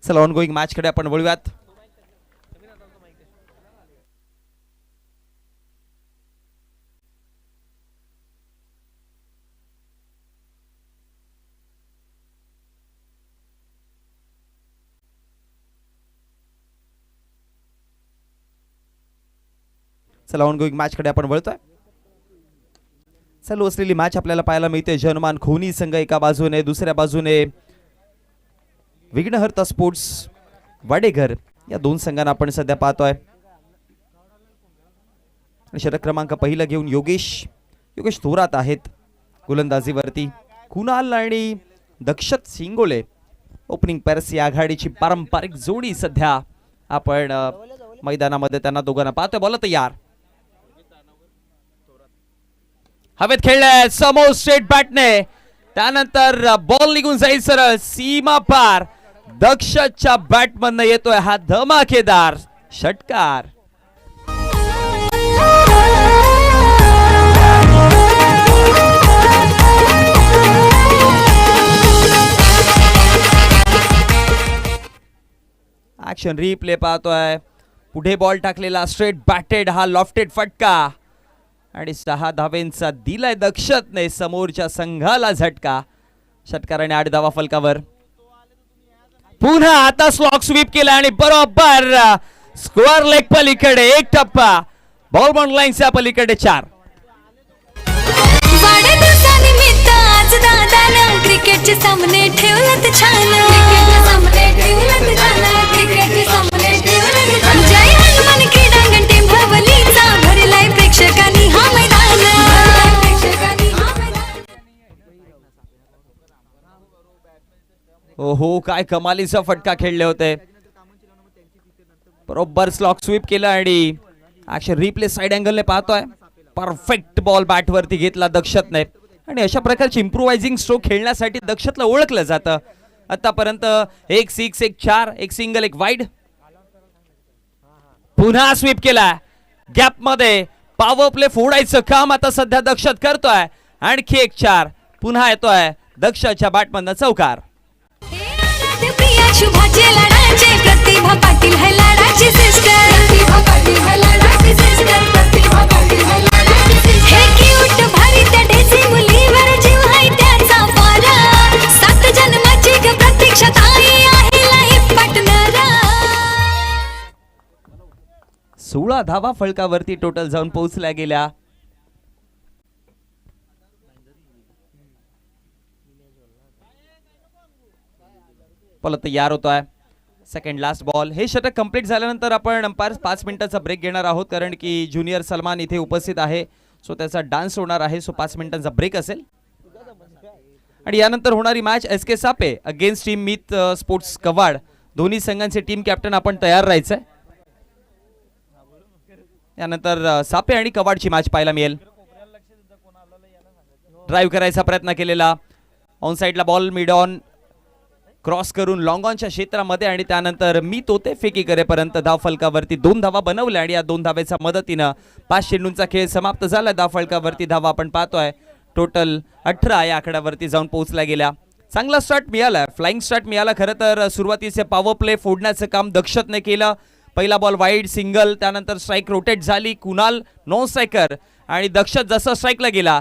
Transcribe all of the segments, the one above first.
चला on going match कडे आपण वळूयात. चला ऑन गोईंग मॅच कडे आपण वळतोय. चालू असलेली मॅच आपल्याला पाहायला मिळते. जनमान खोनी संघ एका बाजूने, दुसऱ्या बाजूने विघ्नहर्ता स्पोर्ट्स वाडेघर या दोन संघांना आपण सध्या पाहतोय. षटक क्रमांक पहिला घेऊन योगेश थोरात आहेत गोलंदाजीवरती. कुणाल आणि दक्षत सिंगोले ओपनिंग पेअर्स या आघाडीची पारंपरिक जोडी सध्या आपण मैदानामध्ये त्यांना दोघांना पाहतोय. बॉल तयार, हवेत खेळलाय समोर स्ट्रेट बॅटने, त्यानंतर बॉल निघून जाईल सरळ सीमा पार. दक्षच्या बॅटमधनं येतोय हा धमाकेदार षटकार. ऍक्शन रिप्ले पाहतोय. पुढे बॉल टाकलेला स्ट्रेट बॅटेड हा लॉफ्टेड फटका आणि 6 धावेंचा दिलाय दक्षतने समोरच्या संघाला झटका. षटकाराने 8 धावा फलकावर. पुन्हा आता स्लॉक स्वीप केला आणि बरोबर स्क्वेअर लेग पलीकडे एक टप्पा, बॉल बॉन्ड लाईनच्या पलीकडे 4. क्रिकेटचे सामने ठेवलं छान. जय हनुमान क्रीडांगण टीम भरवलीचा भरलाय प्रेक्षकांनी हा मैदान. ओहो, काय कमालीचा फटका खेळले होते. बरोबर स्लॉक स्वीप केला आणि ऍक्शन रिप्ले साइड अँगलने पाहतोय. परफेक्ट बॉल बॅट वरती घेतला दक्षतने आणि अशा प्रकारची इम्प्रोवायझिंग स्ट्रोक खेळण्यासाठी दक्षतला ओळखलं जातं. आतापर्यंत 1 6 1 4, 1 सिंगल 1 वाईड. पुन्हा स्वीप केला गॅप मध्ये. पॉवर प्ले फोडायचं काम आता सध्या दक्षत करतोय. आणखी 1 4 पुन्हा येतोय दक्षच्या बॅटमधनं चौकार. शुभाचे लाडाचे प्रतिभा पाटील है लाडाची सिस्टर. प्रतिभा पाटील है लाडाची सिस्टर. प्रतिभा पाटील है लाडाची सिस्टर. हे क्यूट भारी त्या ढेसी मुलीवर जीव आहे त्याचा पारा. 7 जन्माची प्रतीक्षा ताई आहे लाईफ पार्टनर. 16 धावा फलकावरती टोटल जाऊन पोहोचल्या गेल्या. बॉल तयार होतोय. Second last ball. हे षटक कंप्लीट झाल्यानंतर आपण अंपायर 5 मिनिटांचा ब्रेक घेणार आहोत, कारण की ज्युनियर सलमान इथे उपस्थित आहे. सो त्याचा डान्स होणार आहे. सो 5 मिनिटांचा ब्रेक असेल आणि यानंतर होणारी मॅच SK सापे अगेन्स्ट टीम मित स्पोर्ट्स कवाड. दोन्ही संघांचे टीम कॅप्टन आपण तयार राहायचंय. यानंतर सापे आणि कवाडची मॅच पाहायला मिळेल. ड्राईव्ह करायचा प्रयत्न केलेला, ऑन साइडला बॉल मिड ऑन क्रॉस करून लॉंग ऑनच्या क्षेत्रामध्ये आणि त्यानंतर मी तोते फेकी करेपर्यंत धाव फलकावरती 2 धावा बनवल्या आणि या 2 धावेच्या मदतीनं 5 चेंडूंचा खेळ समाप्त झाला. धाव फलकावरती धावा आपण पाहतोय टोटल 18 या आकड्यावरती जाऊन पोहोचल्या गेल्या. चांगला स्टार्ट मिळाला, फ्लाइंग स्टार्ट मिळाला. खरं तर सुरुवातीचे पॉवर प्ले फोडण्याचं काम दक्षतने केलं. पहिला बॉल वाईड सिंगल, त्यानंतर स्ट्राईक रोटेट झाली. कुणाल नॉन स्ट्रायकर आणि दक्षत जसं स्ट्राईकला गेला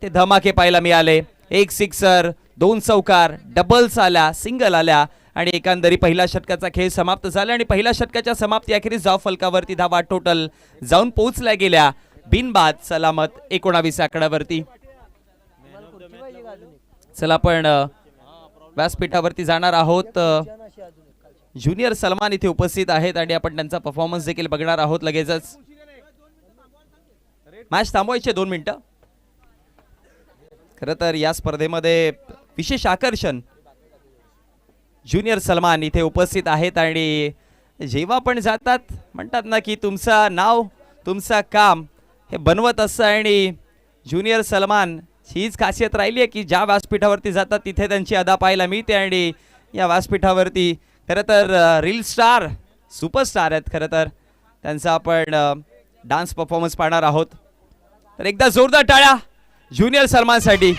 ते धमाके पाहायला मिळाले. 1 सिक्सर, 2 चौकार, डबल्स आल्या, सिंगल आल्या आणि एकंदरी पहिल्या षटकाचा खेळ समाप्त झाला. आणि पहिल्या षटकाच्या समाप्ती अखेरीस धाव फलकावरती धावा टोटल जाऊन पोहोचल्या गेल्या बिनबाद सलामत 19 आकड्यावरती. चला आपण व्यासपीठावरती जाणार आहोत. ज्युनियर सलमान इथे उपस्थित आहेत आणि आपण त्यांचा परफॉर्मन्स देखील बघणार आहोत लगेचच. मॅच थांबवायचे 2 मिनिटं. खरं तर या स्पर्धेमध्ये विशेष आकर्षण ज्युनियर सलमान इथे उपस्थित आहेत आणि जेव्हा पण जातात म्हणतात ना की तुमचं नाव तुमचं काम हे बनवत असतं. आणि ज्युनियर सलमान हीच खासियत राहिली आहे की ज्या व्यासपीठावरती जातात तिथे त्यांची अदा पाहायला मिळते. आणि या व्यासपीठावरती खरं तर रील स्टार सुपरस्टार आहेत. खरं तर त्यांचा आपण डान्स परफॉर्मन्स पाहणार आहोत. तर एकदा जोरदार टाळ्या ज्युनियर सलमानसाठी.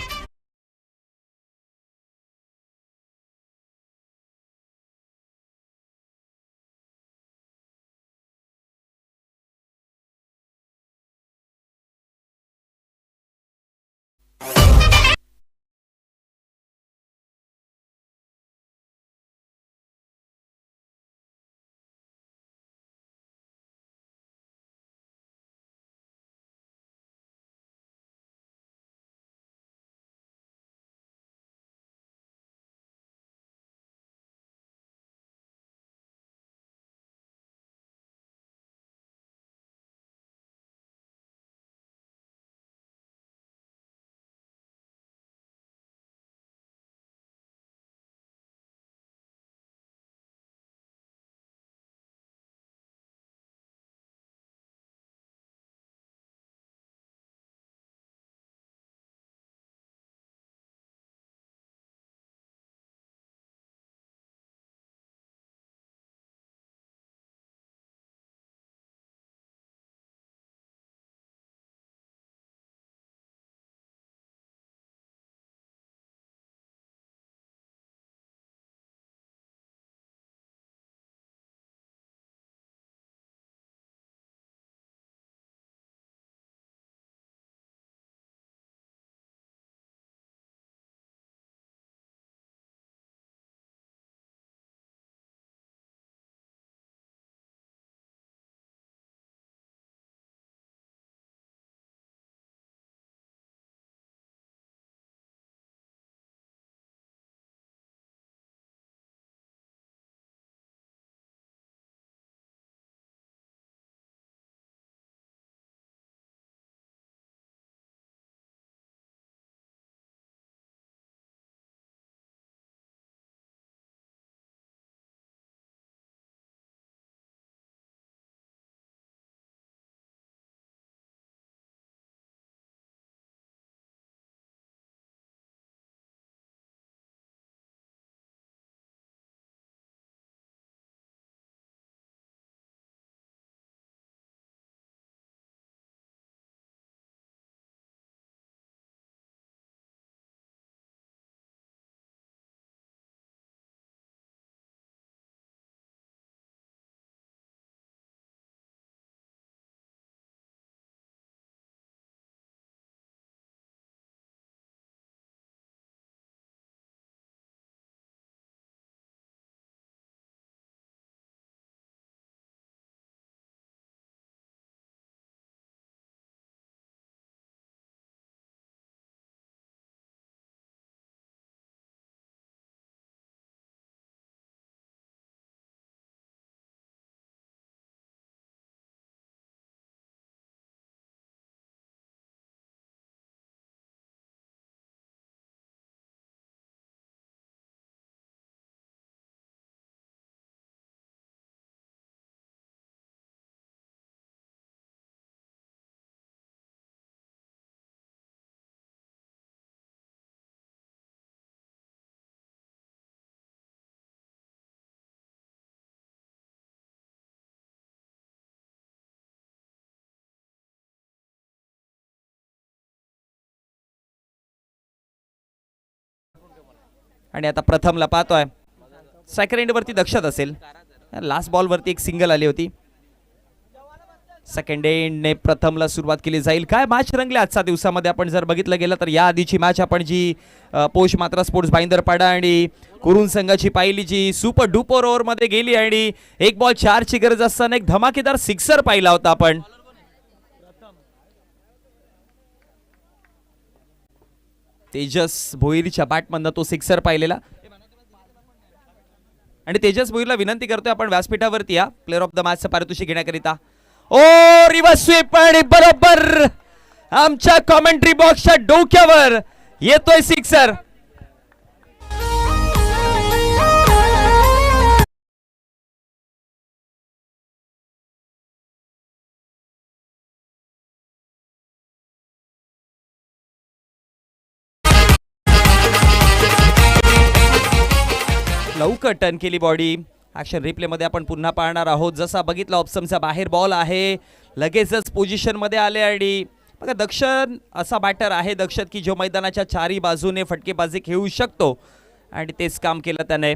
आणि आता प्रथमला पाहतोय सेकंड एंड वरती दक्षत असेल, लास्ट बॉल वरती एक सिंगल आली होती. सेकंड एंडने प्रथमला सुरुवात केली जाईल. काय मॅच रंगले आजच्या दिवसामध्ये आपण जर बघितलं गेलं तर या आधीची मॅच आपण जी पोष मात्रा स्पोर्ट्स भाईंदरपाडा आणि कुरुन संघाची पाहिली जी सुपर डुपर ओव्हर मध्ये गेली आणि एक बॉल 4 ची गरज असताना एक धमाकेदार सिक्सर पाहिला होता आपण. तेजस भोईरच्या बॅटमधनं तो सिक्सर पाहिलेला आणि तेजस भोईरला विनंती करतोय आपण व्यासपीठावरती या प्लेअर ऑफ द मॅचचं पारितोषिक घेण्याकरिता. ओ रिव्हर्स स्वीप आणि बरोबर आमच्या कॉमेंट्री बॉक्सच्या डोक्यावर येतोय सिक्सर. लवकर टर्न केली बॉडी. ऍक्शन रिप्ले मध्ये आपण पुन्हा पाहणार आहोत. जसा बघितलं ऑप्शनचा बाहेर बॉल आहे, लगेचच पोझिशन मध्ये आले आणि बघा दक्षत असा बॅटर आहे दक्षत की जो मैदानाच्या चारी बाजूने फटकेबाजी खेळू शकतो आणि तेच काम केलं त्याने.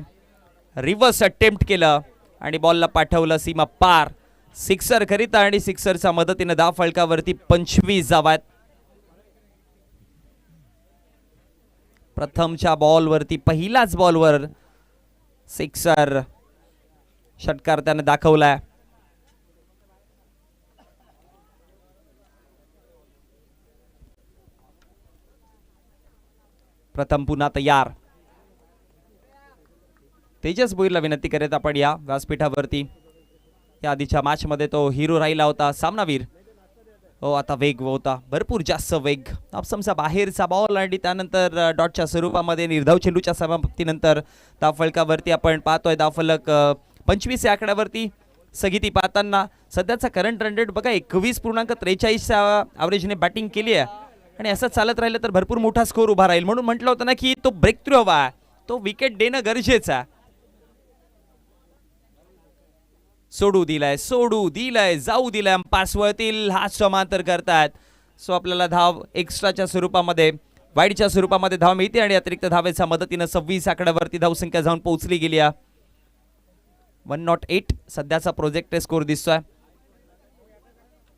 रिव्हर्स अटेम्प्ट केलं आणि बॉलला पाठवलं सीमा पार सिक्सर करिता आणि सिक्सरच्या मदतीने धाव फलकावरती 25 धावा. प्रथमच्या बॉलवरती पहिल्याच बॉलवर सिक्सर षटकार त्याने दाखवलाय. प्रथम पुन्हा तयार. तेजस भोईरला विनंती करीत आपण या व्यासपीठावरती. या आधीच्या मॅच मध्ये तो हिरो राहिला होता सामनावीर. हो आता वेग होता, भरपूर जास्त वेग. ऑप्शनचा बाहेरचा बॉल आणि त्यानंतर डॉटच्या स्वरूपामध्ये निर्धाव चेंडूच्या समाप्तीनंतर धावफलकावरती आपण पाहतोय धावफलक 25 या आकड्यावरती स्थगिती पाहताना सध्याचा करंट रन रेट बघा 21.43 ॲव्हरेजने बॅटिंग केली आहे आणि असं चालत राहिलं तर भरपूर मोठा स्कोर उभा राहील. म्हणून म्हटलं होतं ना की तो ब्रेक थ्रू हवा, तो विकेट देणं गरजेचं आहे. सोडू दिलाय जाऊ दिलाय पास वळतील हा समांतर करतात. सो आपल्याला धाव एक्स्ट्राच्या स्वरूपामध्ये वाईडच्या स्वरूपामध्ये धाव मिळते आणि अतिरिक्त धावेच्या मदतीनं 26 आकड्यावरती धावसंख्या जाऊन पोहोचली गेली आहे. 108 सध्याचा प्रोजेक्ट स्कोर दिसतोय.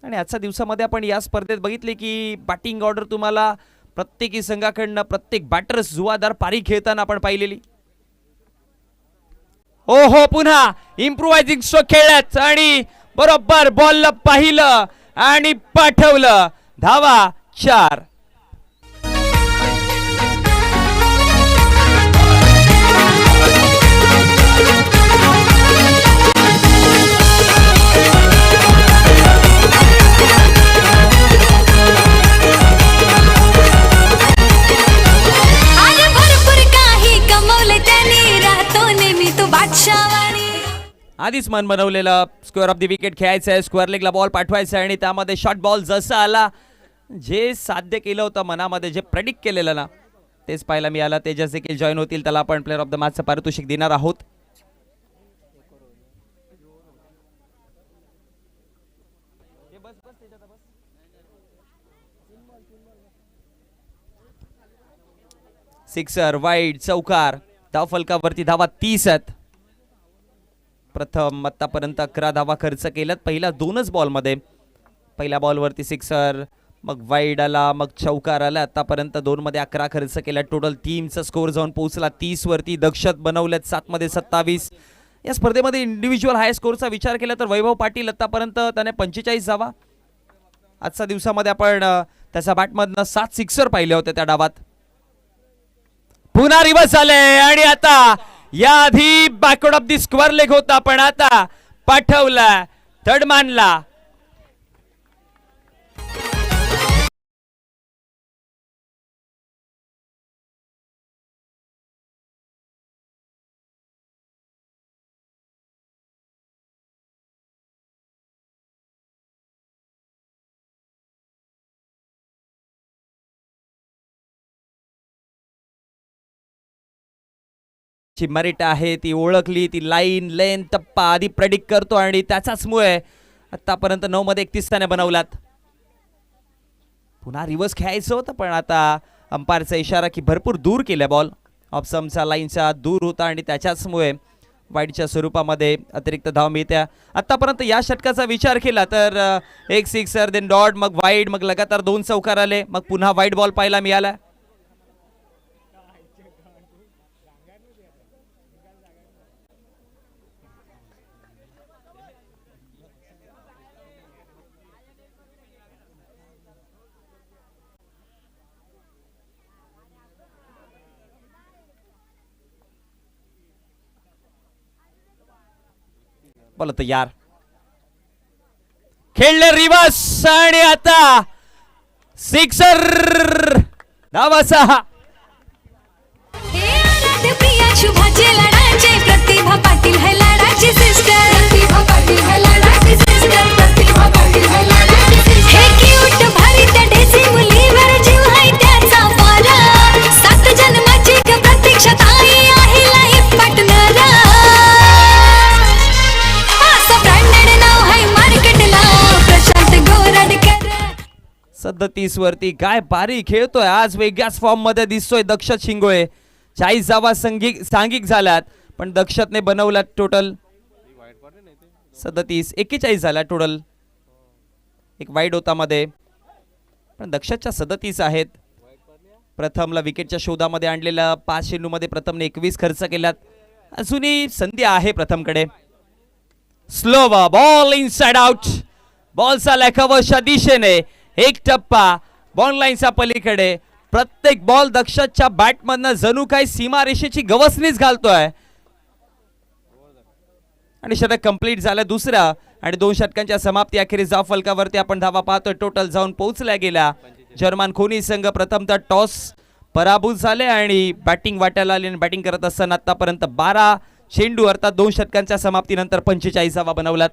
आणि आजच्या दिवसामध्ये आपण या स्पर्धेत बघितले की बॅटिंग ऑर्डर तुम्हाला प्रत्येकी संघाकडनं प्रत्येक बॅटर जुवादार पारी खेळताना आपण पाहिलेली. हो हो पुन्हा इम्प्रोवायझिंग स्ट्रोक खेळल्यात आणि बरोबर बॉलला पाहिलं आणि पाठवलं. धावा 4. आधीच मन बनवलेलं स्क्वेअर ऑफ द विकेट खेळायचं आहे, स्क्वेअर लेगला बॉल पाठवायचा आहे आणि त्यामध्ये शॉर्ट बॉल जसं आला जे साध्य केलं होतं मनामध्ये जे प्रेडिक्ट केलेलं ना तेच पाहायला मिळालं. तेजस देखील जॉईन होतील, त्याला आपण प्लेअर ऑफ द मॅचचं पारितोषिक देणार आहोत. सिक्सर वाईड चौकार. धाव फलकावरती धावा 30 आहेत. प्रथम आतापर्यंत 11 धावा खर्च केल्यात पहिल्या 2च बॉलमध्ये. पहिल्या बॉलवरती सिक्सर, मग वाईड आला, मग चौकार आला. आतापर्यंत 2 मध्ये 11 खर्च केल्या. टोटल टीमचा स्कोर जाऊन पोहोचला 30 वरती. दक्षत बनवल्यात 7 मध्ये 27. या स्पर्धेमध्ये इंडिव्हिज्युअल हाय स्कोरचा विचार केला तर वैभव पाटील आतापर्यंत त्याने 45 धावा. आजच्या दिवसामध्ये आपण त्याच्या बॅटमधनं 7 सिक्सर पाहिले होते त्या डावात. पुन्हा रिव्हर्स आले आणि आता या आधी backward of the square leg होता पण आता पाठवला थर्ड मॅनला. ची मेरिट आहे ती ओळखली, ती लाईन लेंथ टप्पा आधी प्रेडिक्ट करतो आणि त्याचाच मुळे आतापर्यंत 9 मध्ये 31 त्याने बनवलात. पुन्हा रिव्हर्स खेळायचं होतं पण आता अंपायरचा इशारा की भरपूर दूर केला बॉल. ऑप्समचा लाईनच्या दूर होता आणि त्याच्याचमुळे वाईडच्या स्वरूपामध्ये अतिरिक्त धाव मिळते. आतापर्यंत या षटकाचा विचार केला तर एक सिक्सर देन डॉट मग वाईड मग लगातार 2 चौकार आले मग पुन्हा वाईड बॉल पाहायला मिळाला. बोला तयार खेळले रिवर्स आणि आता सिक्सर धावा 6. हे आराध्य प्रिया शुभाचे लाडाचे प्रतिभा पाटील है लाडाची सिस्टर प्रतिभा पाटील है लाडाची सिस्टर प्रतिभा पाटील है लाडाची सिस्टर हे क्यूट भारी त्या ढेसी मुलीवर जीव आहे त्याचा पारा 7 जन्माची प्रतीक्षा ताई आहे लाईफ पार्टनर असं ब्रँडेड नाव आहे मार्केटला प्रशांत गोरडकर. 37 वरती काय भारी खेळतोय आज वेगळ्याच फॉर्म मध्ये दिसतोय दक्षत शिंगोळे. 40 धावा सांघिक झाल्यात पण दक्षतने बनवला टोटल 41 झाला टोटल. एक वाईड होता मध्ये पण दक्षतच्या 37 आहेत. प्रथमला विकेटच्या शोधामध्ये आणलेल्या 5 चेंडूमध्ये प्रथमने 21 खर्च केल्यात. अजूनही संधी आहे प्रथमकडे. Slow ball inside out. बॉलचा लेखावशा दिशेने एक टप्पा बॉल लाईनच्या पलीकडे. प्रत्येक बॉल दक्षतच्या बॅटमधनं जणू काही सीमारेषेची गवसणीच घालतोय आणि षटक कंप्लीट झालं दुसरा आणि 2 षटकांच्या समाप्ती अखेरीस धाव फलकावरती आपण धावा पाहतोय टोटल जाऊन पोहोचल्या गेल्या. जर्मन खोनी संघ प्रथम तर टॉस पराभूत झाले आणि बॅटिंग वाटायला आली आणि बॅटिंग करत असताना आतापर्यंत 12 चेंडू अर्थात 2 षटकांच्या समाप्तीनंतर 45 धावा बनवल्यात.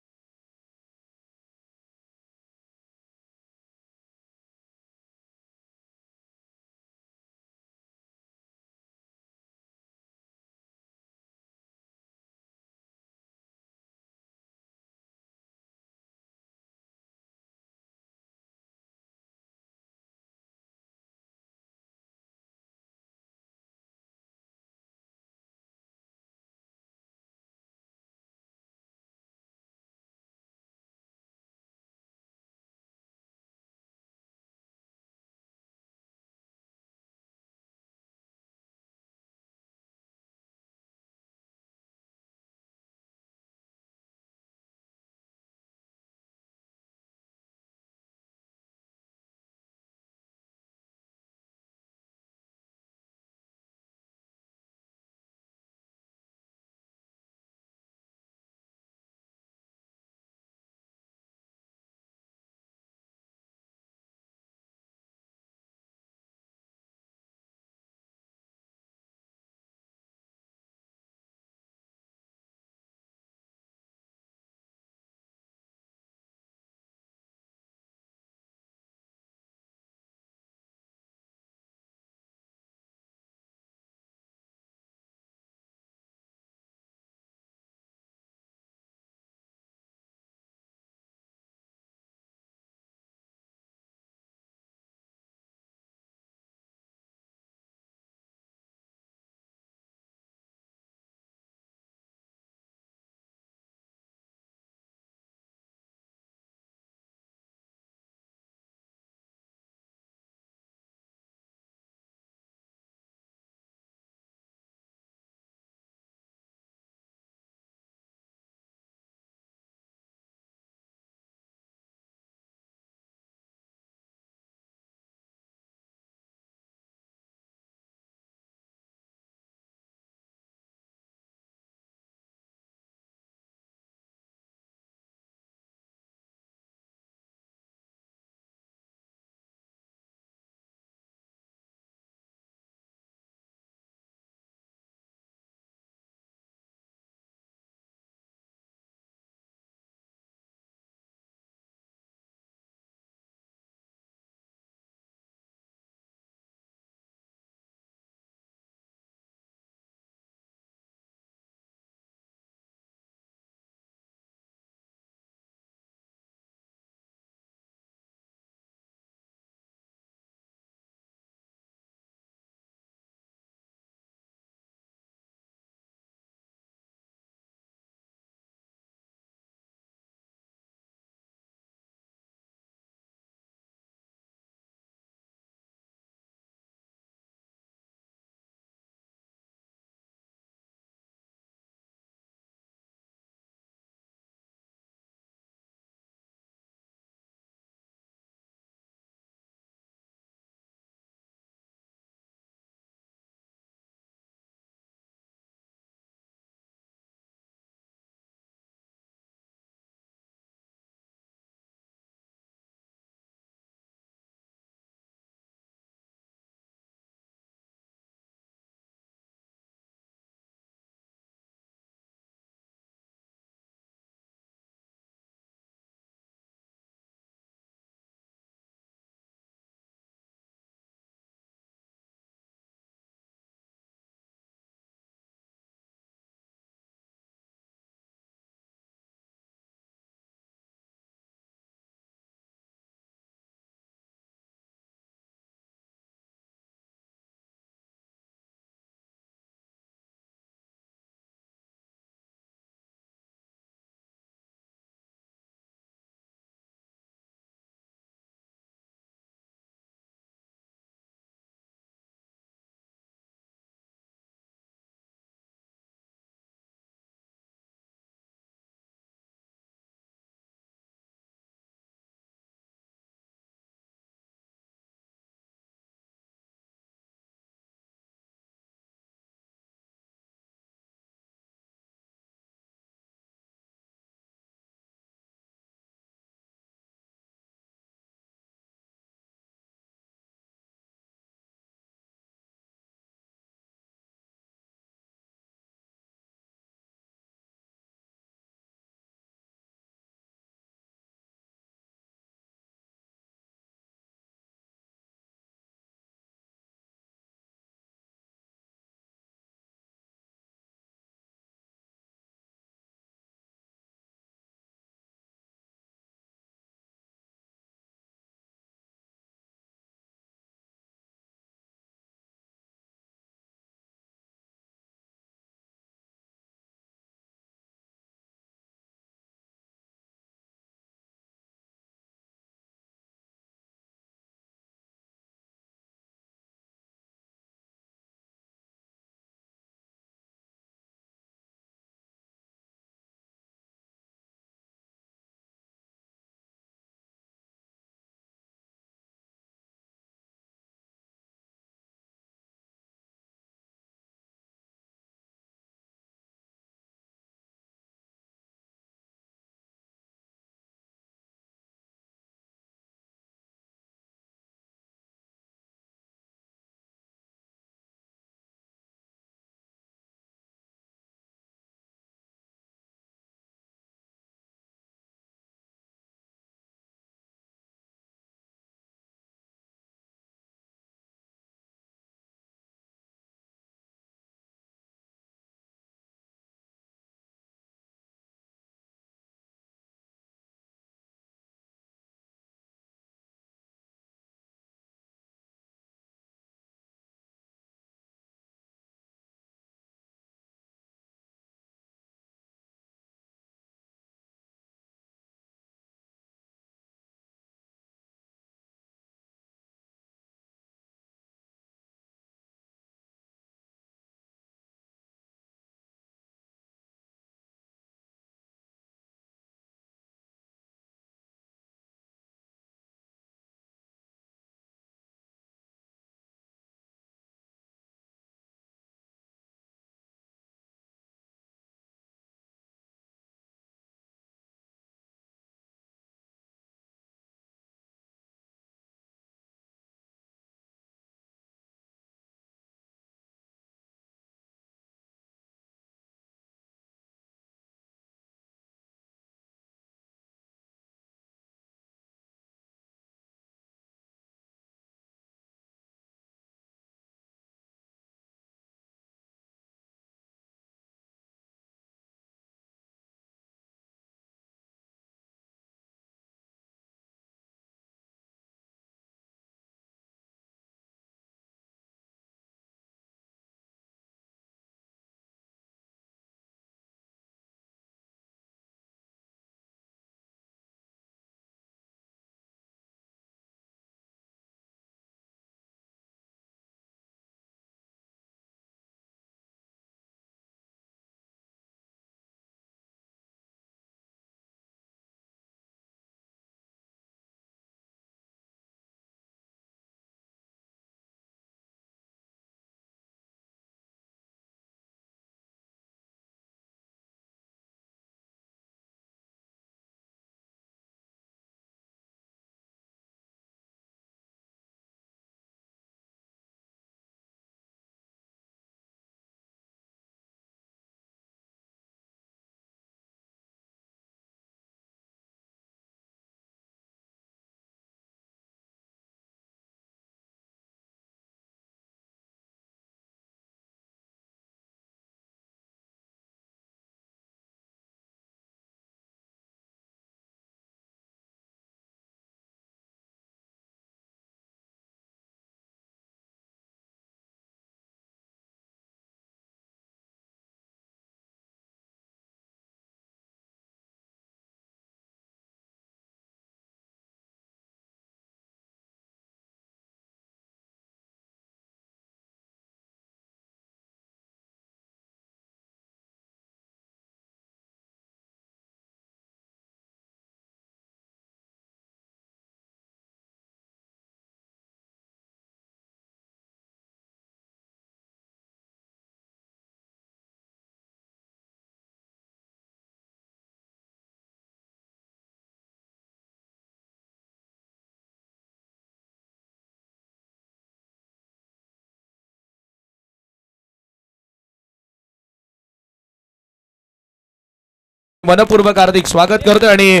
मनपूर्वक हार्दिक स्वागत करतोय आणि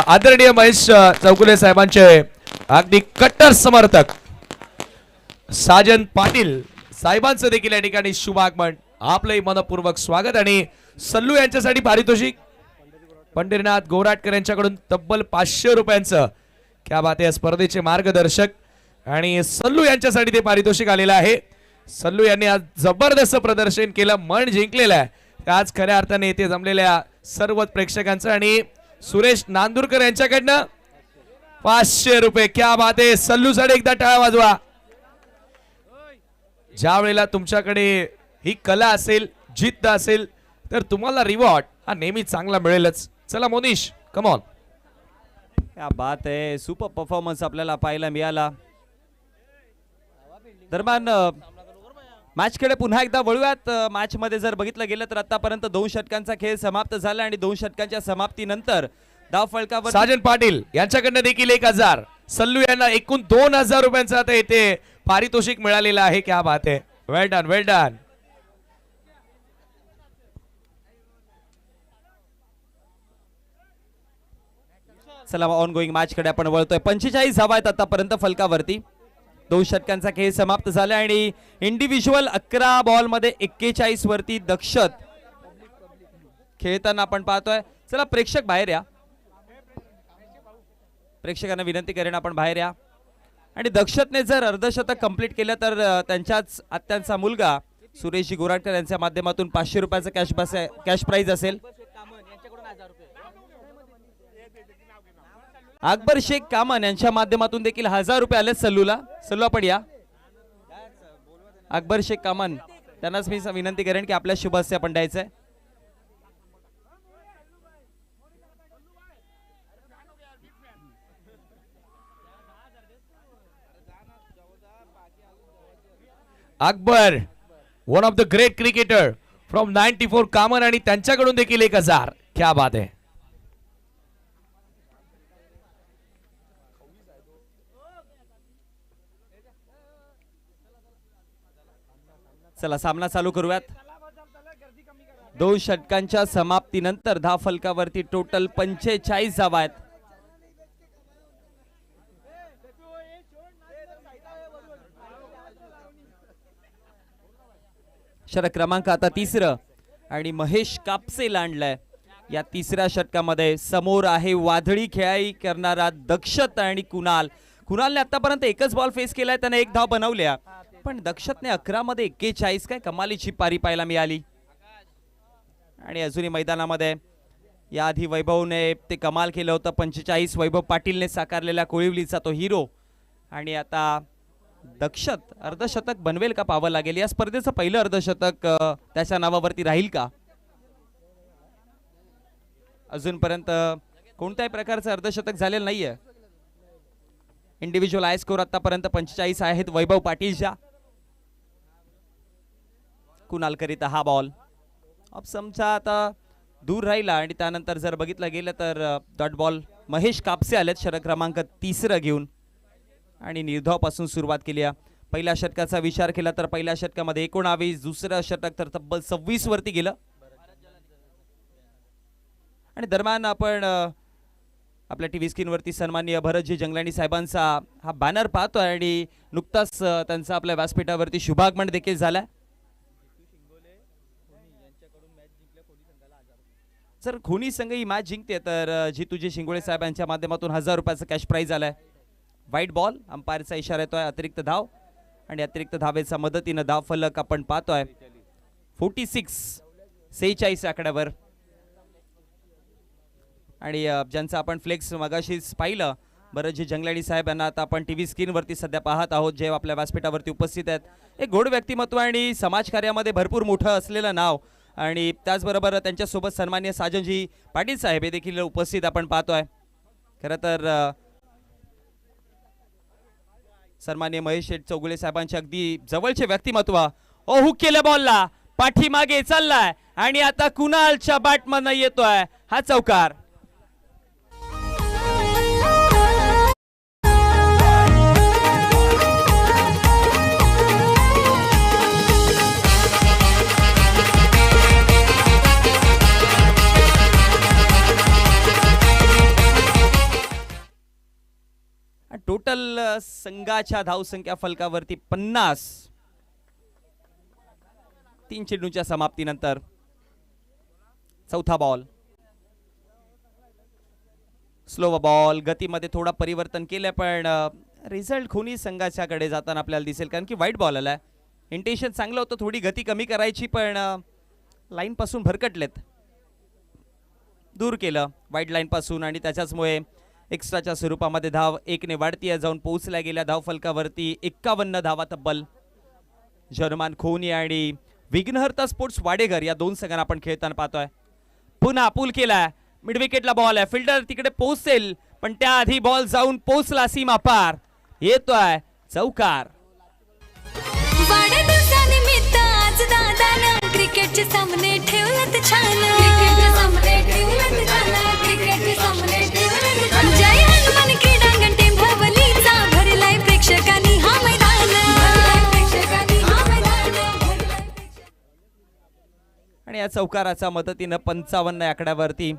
आदरणीय महेश चौगुले साहेबांचे अगदी कट्टर समर्थक साजन पाटील साहेबांचं देखील या ठिकाणी शुभागमन आपलंही मनपूर्वक स्वागत आणि सल्लू यांच्यासाठी पारितोषिक पंढरीनाथ गोराटकर यांच्याकडून तब्बल 500 रुपयांचं क्या बात आहे स्पर्धेचे मार्गदर्शक आणि सल्लू यांच्यासाठी ते पारितोषिक आलेलं आहे। सल्लू यांनी आज जबरदस्त प्रदर्शन केलं मन जिंकलेलं आहे आज खऱ्या अर्थाने येथे जमलेल्या सर्व प्रेक्षकांचं आणि सुरेश नांदुरकर यांच्याकडनं 500 रुपये क्या बात आहे सल्लू साठी एकदा टाळ्या वाजवा। ज्या वेळेला तुमच्याकडे ही कला असेल जिद्द असेल तर तुम्हाला रिवॉर्ड हा नेहमी चांगला मिळेलच। चला मोनिश कम ऑन। क्या बात आहे सुपर परफॉर्मन्स आपल्याला पाहायला मिळाला। दरम्यान मॅचकडे पुन्हा एकदा वळूयात। मॅच मध्ये जर बघितलं गेलं तर आतापर्यंत 2 षटकांचा खेळ समाप्त झाला आणि 2 षटकांच्या समाप्तीनंतर धाव फलकावर साजन पाटील यांच्याकडनं देखील 1000 सल्लू यांना एकूण 2000 रुपयांचं आता येथे पारितोषिक मिळालेलं आहे। क्या बात आहे वेल डन वेल डन। चला ऑन गोइंग मॅच कडे आपण वळतोय। 45 धावा आहेत आतापर्यंत फलकावरती। 2 षटकांचा खेळ समाप्त झाला आणि इंडिव्हिज्युअल 11 बॉल मध्ये 41 वरती दक्षत खेळताना आपण पाहतोय। चला प्रेक्षक बाहेर या, प्रेक्षकांना विनंती करेन आपण बाहेर या। आणि दक्षतने जर अर्धशतक कंप्लीट केलं तर त्यांच्याच आत्यांचा मुलगा सुरेशजी गोराटकर यांच्या माध्यमातून 500 रुपयाचं कॅश प्राइज असेल। अकबर शेख कामन यांच्या माध्यमातून देखील 1000 रुपये आले सल्लूला। सल्लू आपण या। अकबर शेख कामन त्यांनाच मी विनंती करेन की आपल्या शुभ हस्ते आपण द्यायचंय। Akbar one of the great cricketer from 94 कामन आणि त्यांच्याकडून देखील 1000 क्या बात आहे। चला सामना चालू करूयात। 2 षटकांच्या समाप्तीनंतर धाव फलकावरती टोटल 45 धावा आहेत। षटक क्रमांक आता 3रं आणि महेश कापसे लांडलाय या 3ऱ्या षटकामध्ये। समोर आहे वादळी खेळाई करणारा दक्षत आणि कुणालने आतापर्यंत एकच बॉल फेस केलाय, त्याने 1 धाव बनवल्या पण दक्षतने 11 मध्ये 41 काय कमालीची पारी पाहायला मिळाली। आणि अजूनही मैदानामध्ये याआधी वैभवने ते कमाल केलं होतं 45 वैभव पाटीलने साकारलेला कोळिवलीचा तो हिरो आणि आता दक्षत अर्धशतक बनवेल का पाहावं लागेल। या स्पर्धेचं पहिलं अर्धशतक त्याच्या नावावरती राहील का? अजूनपर्यंत कोणत्याही प्रकारचं अर्धशतक झालेलं नाहीये। इंडिव्हिज्युअल हाय स्कोर आतापर्यंत 45 आहेत वैभव पाटीलच्या। कुणाल करिता हा बॉल समजा आता दूर राहिला आणि त्यानंतर जर बघितलं गेलं तर डॉट बॉल महेश कापसे आलेत षटक क्रमांक 3रं घेऊन आणि निर्धाव पासून सुरुवात केली आहे। पहिल्या षटकाचा विचार केला तर पहिल्या षटकामध्ये 19, दुसरं षटक तर तब्बल 26 वरती गेलं। आणि दरम्यान आपण आपल्या टीव्ही स्क्रीनवरती सन्माननीय भरतजी जंगलानी साहेबांचा हा बॅनर पाहतोय आणि नुकताच त्यांचा आपल्या व्यासपीठावरती शुभागमन देखील झालाय। जर खोनी संघ ही मॅच जिंकते तर जितूजी शिंगोळे साहेब यांच्या माध्यमातून 1000 रुपयाचं कॅश प्राइज आलाय। वाईट बॉल अंपायरचा इशारा येतोय, अतिरिक्त धाव आणि अतिरिक्त धावेच्या मदतीने धाव फलक आपण पाहतोय 46 आकड्यावर। आणि ज्यांचं आपण फ्लेक्स मगाशीच पाहिलं भरतजी जंगलानी साहेब यांना आता आपण टीव्ही स्क्रीनवरती सध्या पाहत आहोत जे आपल्या व्यासपीठावरती उपस्थित आहेत। एक गोड व्यक्तिमत्व आणि समाजकार्यामध्ये भरपूर मोठं असलेलं नाव आणि त्याचबरोबर त्यांच्यासोबत सन्माननीय साजनजी पाटील साहेब हे देखील उपस्थित आपण पाहतोय। खरं तर सन्माननीय महेश चौगुले साहेबांचे अगदी जवळचे व्यक्तिमत्व हुक केल्या बॉलला पाठीमागे चाललाय आणि आता कुणालच्या बॅटमधनं येतोय हा चौकार। संघाच्या धावसंख्या फलकावरती 50. 3 चेंडूंच्या समाप्तीनंतर चौथा बॉल. स्लो बॉल, गतीमध्ये थोडा परिवर्तन केलं पण रिझल्ट खुनी संघाच्याकडे जाताना आपल्याला दिसेल, कारण की वाईट बॉल आलाय. इंटेन्शन चांगलं होतं, थोडी गती कमी करायची पण लाईन पासून भरकटलेत. दूर केलं वाईट लाईन पासून आणि त्याच्याचमुळे एक्स्ट्राच्या स्वरूपामध्ये धाव 1 ने वाढतीये, जाऊन पोहोचल्या गेल्या धाव फलकावरती 51 धावा तब्बल. जर्मन खोनी आणि विघ्नहर्ता स्पोर्ट्स वाडेघर या दोन संघांना आपण खेळताना पाहतोय. पुन्हा पूल केलाय, मिड विकेटला बॉल आहे, फिल्डर तिकडे पोहोचेल पण त्याआधी बॉल जाऊन पोहोचला सीमा पार. येतोय चौकार. वाढदिवसानिमित्त आज दादानं क्रिकेटचे सामने ठेवलेत छान. क्रिकेटचे सामने ठेवलेत छान. क्रिकेटचे सामने ठेवलेत छान. जय हनुमान क्रीडांगण टेंभवलीचा भरलाय प्रेक्षकांनी हा मैदान. भरलाय प्रेक्षकांनी हा मैदान. आणि या चौकाराच्या मदतीनं 55 या आकड्यावरती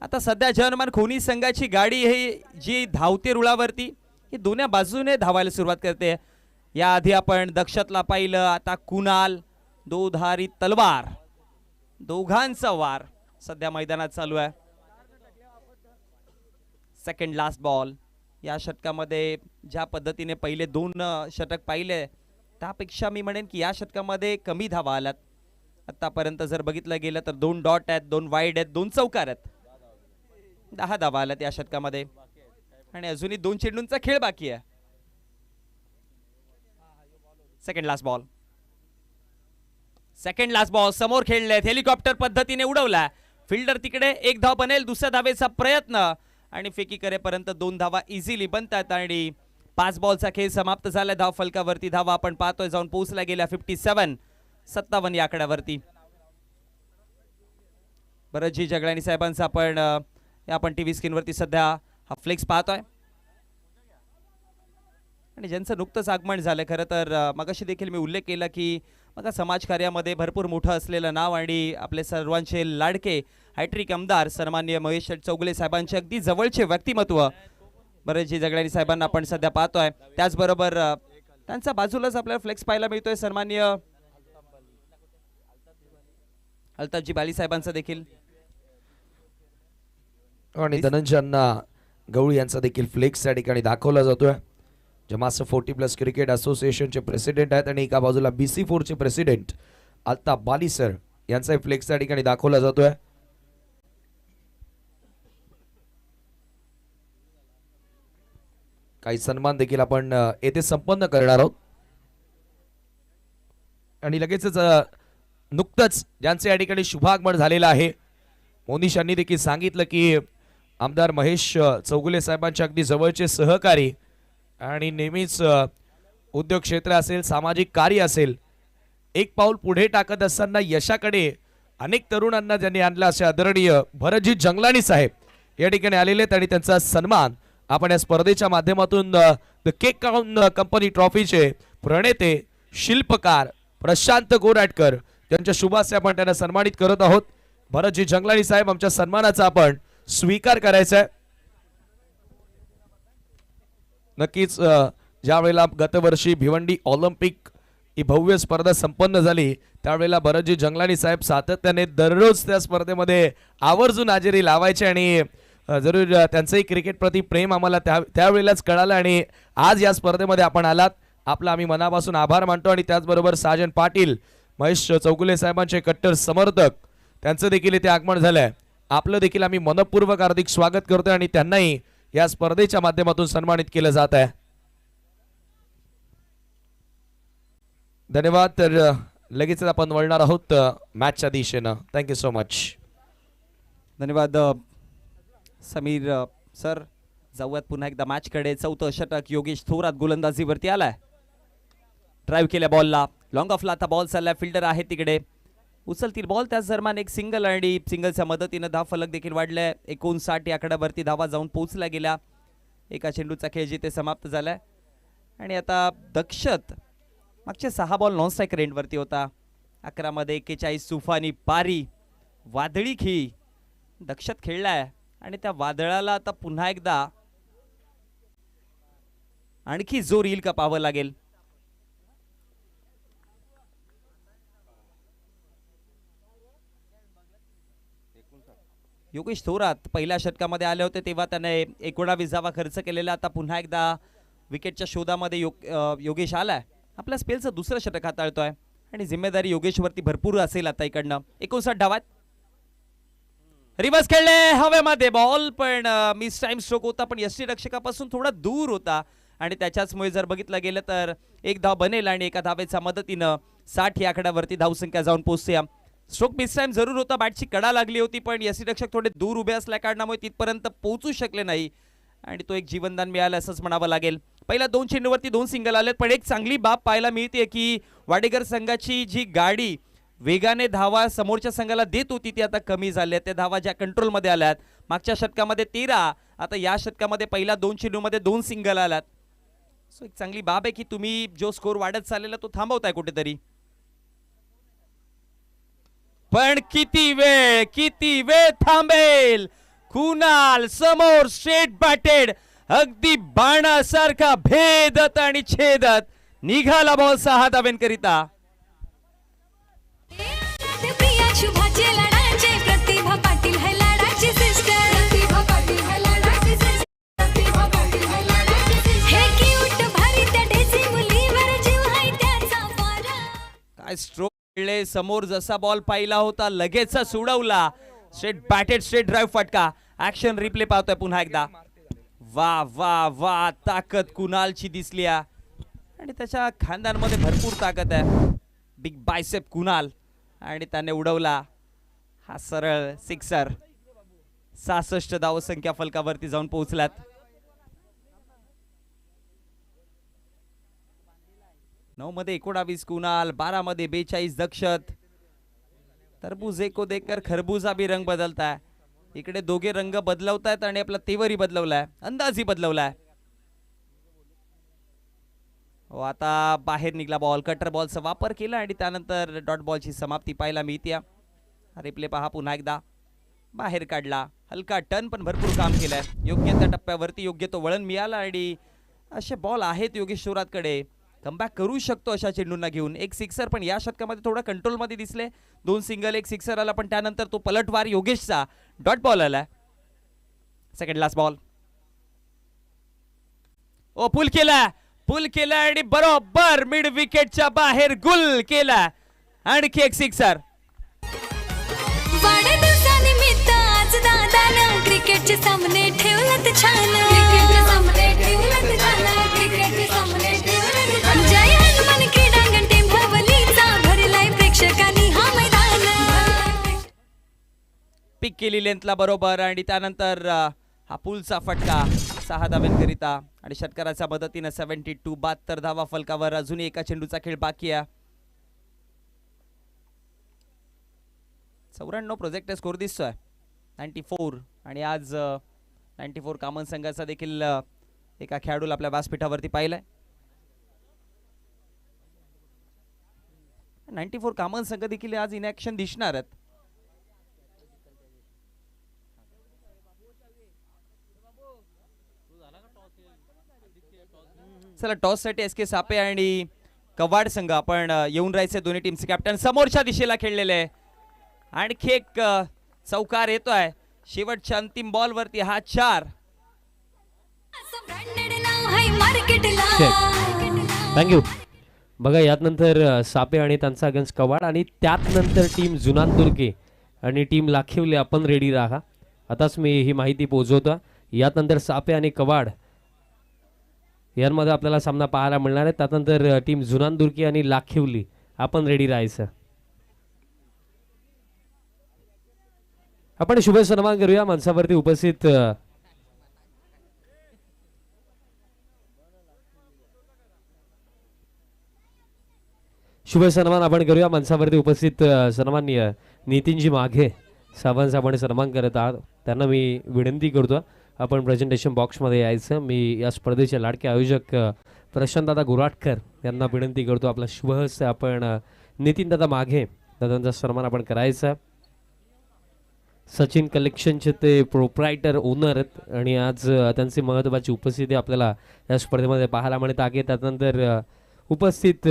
आता सध्या जर्मन खोनी संघाची गाडी ही जी धावते रुळावरती ही दोन्ही बाजूने धावायला सुरुवात करते. याआधी आपण दक्षतला पाहिलं, आता कुणाल, दोधारी तलवार, दोघांचा वार सध्या मैदानात चालू आहे. Second last ball. या षटकामध्ये ज्या पद्धतीने पहिले 2 षटक पाहिले त्यापेक्षा मी म्हणेन की या षटकामध्ये कमी धावा आल्यात. आतापर्यंत जर बघितलं गेलं तर 2 डॉट आहेत, 2 वाईड आहेत, 2 चौकार आहेत. 10 धावा आल्यात या षटकामध्ये आणि अजूनही 2 चेंडूंचा खेळ बाकी आहे. Second last ball. Second last ball समोर खेळलेत, हेलिकॉप्टर पद्धतीने उडवला. फिल्डर तिकडे 1 धाव बनेल, दुसऱ्या धावेचा प्रयत्न आणि फेकी करेपर्यंत 2 धावा इझिली बनतात आणि 5 बॉलचा खेळ समाप्त झाला. धाव फलकावरती धावा आपण पाहतोय जाऊन पोहोचला गेल्या 57 या आकड्यावरती. भरतजी जगलानी साहेबांचा आपण टीव्ही स्क्रीनवरती सध्या हा फ्लेक्स पाहतोय आणि ज्यांचं नुकतंच आगमन झालं. खरं तर मगाशी देखील मी उल्लेख केला की मग समाजकार्यामध्ये भरपूर मोठं असलेलं नाव आणि आपले सर्वांचे लाडके हॅट्रिक आमदार सन्माननीय महेश चौगुले साहेबांचे अगदी जवळचे व्यक्तिमत्व भरतजी जगलानी साहेबांना आपण सध्या पाहतोय. त्याचबरोबर त्यांच्या बाजूलाच आपल्याला फ्लेक्स पाहायला मिळतोय सन्माननीय अल्ताफजी बाली साहेबांचा देखील आणि धनंजय अण्णा गवळी यांचा देखील फ्लेक्स या ठिकाणी दाखवला जातोय. जमास 40+ क्रिकेट असोसिएशनचे प्रेसिडेंट आहेत आणि एका बाजूला BC4 चे प्रेसिडेंट अल्ताफ बाली सर यांचाही फ्लेक्स या ठिकाणी दाखवला जातोय. काही सन्मान देखील आपण येथे संपन्न करणार आहोत आणि लगेचच नुकतंच ज्यांचे या ठिकाणी शुभागमन झालेलं आहे मोनिश यांनी देखील सांगितलं की आमदार महेश चौगुले साहेबांचे अगदी जवळचे सहकारी आणि नेहमीच उद्योग क्षेत्र असेल, सामाजिक कार्य असेल, एक पाऊल पुढे टाकत असताना यशाकडे अनेक तरुणांना ज्यांनी आणलं असे आदरणीय भरतजी जंगलानी साहेब या ठिकाणी आलेले आहेत आणि त्यांचा सन्मान आपण या स्पर्धेच्या माध्यमातून द केक कंपनी ट्रॉफीचे प्रणेते शिल्पकार प्रशांत गोराटकर त्यांच्या शुभास्ते आपण त्यांना सन्मानित करत आहोत. भरतजी जंगलानी साहेब आमच्या सन्मानाचा आपण स्वीकार करायचा आहे. नक्कीच ज्या वेळेला गतवर्षी भिवंडी ऑलिम्पिक ही भव्य स्पर्धा संपन्न झाली त्यावेळेला भरतजी जंगलानी साहेब सातत्याने दररोज त्या स्पर्धेमध्ये आवर्जून हजेरी लावायचे आणि जरूर त्यांचंही क्रिकेट प्रति प्रेम आम्हाला त्यावेळेलाच कळालं आणि आज या स्पर्धेमध्ये आपण आलात. आपला आम्ही मनापासून आभार मानतो आणि त्याचबरोबर साजन पाटील महेश चौगुले साहेबांचे कट्टर समर्थक त्यांचं देखील इथे आगमन झालंय. आपलं देखील आम्ही मनपूर्वक हार्दिक स्वागत करतोय आणि त्यांनाही या स्पर्धेच्या माध्यमातून सन्मानित केलं जात आहे. धन्यवाद. तर लगेच आपण वळणार आहोत मॅचच्या दिशेनं. Thank you so much. धन्यवाद समीर सर. जाऊयात पुन्हा एकदा मॅचकडे. चौथं षटक योगेश थोरात गोलंदाजीवरती आलाय. ड्राईव्ह केल्या बॉलला, लॉंग ऑफला आता बॉल चाललाय. फिल्डर आहे तिकडे, उचलतील बॉल. त्याच दरम्यान एक सिंगल आणि सिंगलच्या मदतीनं धाव फलक देखील वाढलाय. 59 या आकड्यावरती धावा जाऊन पोहोचल्या गेल्या. एका चेंडूचा खेळ जिथे समाप्त झालाय आणि आता दक्षत मागचे 6 बॉल नॉन स्ट्राईक रेंजवरती होता. 11 मध्ये 41 तुफानी पारी वादळी खी दक्षत खेळलाय आणि त्या वादळाला आता पुन्हा एकदा आणखी जोर येईल का पाहावं लागेल. योगेश थोरात पहिल्या षटकामध्ये आले होते तेव्हा त्याने 19 धावा खर्च केलेला. आता पुन्हा एकदा विकेटच्या शोधामध्ये योगेश आलाय. आपल्या स्पेलचं दुसरं षटक हाताळतोय आणि जिम्मेदारी योगेशवरती भरपूर असेल आता इकडनं. 59 धावात रिवर्स खेळले हवेमध्ये बॉल, पण मिस टाइम स्ट्रोक होता, पण यष्टी रक्षकापासून थोडा दूर होता आणि त्याच्याचमुळे जर बघितलं गेलं तर एक धाव बनेल आणि एका धावेच्या मदतीनं 60 या आकड्यावरती धावसंख्या जाऊन पोहोचते. स्ट्रोक मिस टाइम जरूर होता, बॅटची कडा लागली होती, पण यष्टीरक्षक थोडे दूर उभे असल्या कारणामुळे तिथपर्यंत पोहोचू शकले नाही आणि तो एक जीवनदान मिळालं असंच म्हणावं लागेल. पहिल्या 2 चेंडूवरती 2 सिंगल आलेत, पण एक चांगली बाब पाहायला मिळते की वाडेकर संघाची जी गाडी वेगाने धावा समोरच्या संघाला देत होती ती आता कमी झाली. त्या धावा ज्या कंट्रोलमध्ये आल्यात, मागच्या षटकामध्ये 13, आता या षटकामध्ये पहिल्या 2 चेंडूमध्ये 2 सिंगल आल्यात. सो एक चांगली बाब आहे की तुम्ही जो स्कोर वाढत चाललेला तो थांबवताय कुठेतरी. पण किती वेळ थांबेल. कुणाल समोर स्ट्रेट बॅटेड, अगदी बाणासारखा भेदत आणि छेदत निघाला बॉल 6 धावेंकरिता. प्रिया शुभाचे लाडाचे प्रतिभा पाटील है लाडाची सिस्टर. प्रतिभा पाटील है लाडाची सिस्टर. प्रतिभा पाटील है लाडाची सिस्टर. हे क्यूट भारी त्या डेसी मुलीवर जीव आहे त्याचा फारा. काय स्ट्रोक खेळले, समोर जसा बॉल पाहिला होता लगेचच उडवला. स्ट्रेट बॅटेड, स्ट्रेट ड्राईव्ह फटका. ऍक्शन रिप्ले पाहतोय पुन्हा एकदा. वा वा वा, ताकद कुणालची दिसली आणि त्याच्या खांद्यांमध्ये भरपूर ताकद आहे. बिग बायसेप कुणाल आणि त्याने उडवला हा सरळ सिक्सर. 66 धावसंख्या फलकावरती जाऊन पोहोचल्यात. 9 मध्ये 19 कुणाल, 12 मध्ये 42 दक्षत. तरबूज को देखकर खरबूजा भी रंग बदलताय. इकडे दोघे रंग बदलवतायत आणि आपला तेवरही बदलवलाय, अंदाजही बदलवलाय. हो, आता बाहेर निघला बॉल. कटर बॉलचा वापर केला आणि त्यानंतर डॉट बॉलची समाप्ती पाहायला मिळते. रिप्ले पहा पुन्हा एकदा. बाहेर काढला, हलका टर्न, पण भरपूर काम केलंय. योग्य त्या टप्प्यावरती योग्य तो वळण मिळाला आणि असे बॉल आहेत योगेश थोरातकडे. कमबॅक करू शकतो अशा चेंडूंना घेऊन. एक सिक्सर पण या षटकामध्ये थोडा कंट्रोलमध्ये दिसले. 2 सिंगल, 1 सिक्सर आला, पण त्यानंतर तो पलटवार योगेशचा डॉट बॉल आला. Second last ball. ओ पुल केला आणि बरोबर मिड विकेटच्या बाहेर गुल केला. आणखी एक सिक्सर. वाढदिवसानिमित्त आज दादानं क्रिकेटचे सामने ठेवलेत छान. क्रिकेटचे सामने ठेवलेत छान. क्रिकेटचे सामने ठेवलेत छान. जय हनुमान क्रीडांगण टेंभवलीचा भरलाय प्रेक्षकांनी हा मैदान. पिक केली लेंथला बरोबर आणि त्यानंतर हा पुलचा फटका 6 धाव्यांकरिता आणि षटकाराच्या मदतीने 72. 72 धावा फलकावर. अजूनही एका चेंडूचा खेळ बाकी आहे. 94 प्रोजेक्ट स्कोर दिसतोय. 94 आणि आज 94 कामन संघाचा देखील एका खेळाडूला आपल्या व्यासपीठावरती पाहिलंय. 94 कामन संघ देखील आज इन ऍक्शन दिसणार आहेत. चला, टॉस साठी एस के सापे आणि कवाड संघ आपण येऊन राहायचे. दोन्ही टीमचे कॅप्टन समोरच्या दिशेला खेळलेले. आणखी एक चौकार येतोय शेवटच्या अंतिम बॉल वरती. हा 4. थँक्यू. बघा, यात नंतर सापे आणि त्यांचा अगेन्स्ट कवाड आणि त्यात नंतर टीम जुनानदुर्गे आणि टीम लाखिवले. आपण रेडी राहा. आताच मी ही माहिती पोहोचवतो. यात नंतर सापे आणि कवाड यांमध्ये आपल्याला सामना पाहायला मिळणार आहे. त्यानंतर टीम जुनानदुर्गे आणि लाखिवली. आपण रेडी राहायचं. आपण शुभ सन्मान करूया मंचावरती उपस्थित शुभ सन्मान आपण करूया मंचावरती उपस्थित सन्माननीय नितीनजी माघे साहेबांचा आपण सन्मान करत आहात. त्यांना मी विनंती करतो आपण प्रेझेंटेशन बॉक्समध्ये यायचं. मी या स्पर्धेचे लाडके आयोजक प्रशांतदादा गुराटकर यांना विनंती करतो आपला शुभहस्त आपण नितीनदादा माघे दादांचा सन्मान आपण करायचा. सचिन कलेक्शनचे ते प्रोप्रायटर ओनर आहेत आणि आज त्यांची महत्त्वाची उपस्थिती आपल्याला या स्पर्धेमध्ये पाहायला मिळत आहे. त्यानंतर उपस्थित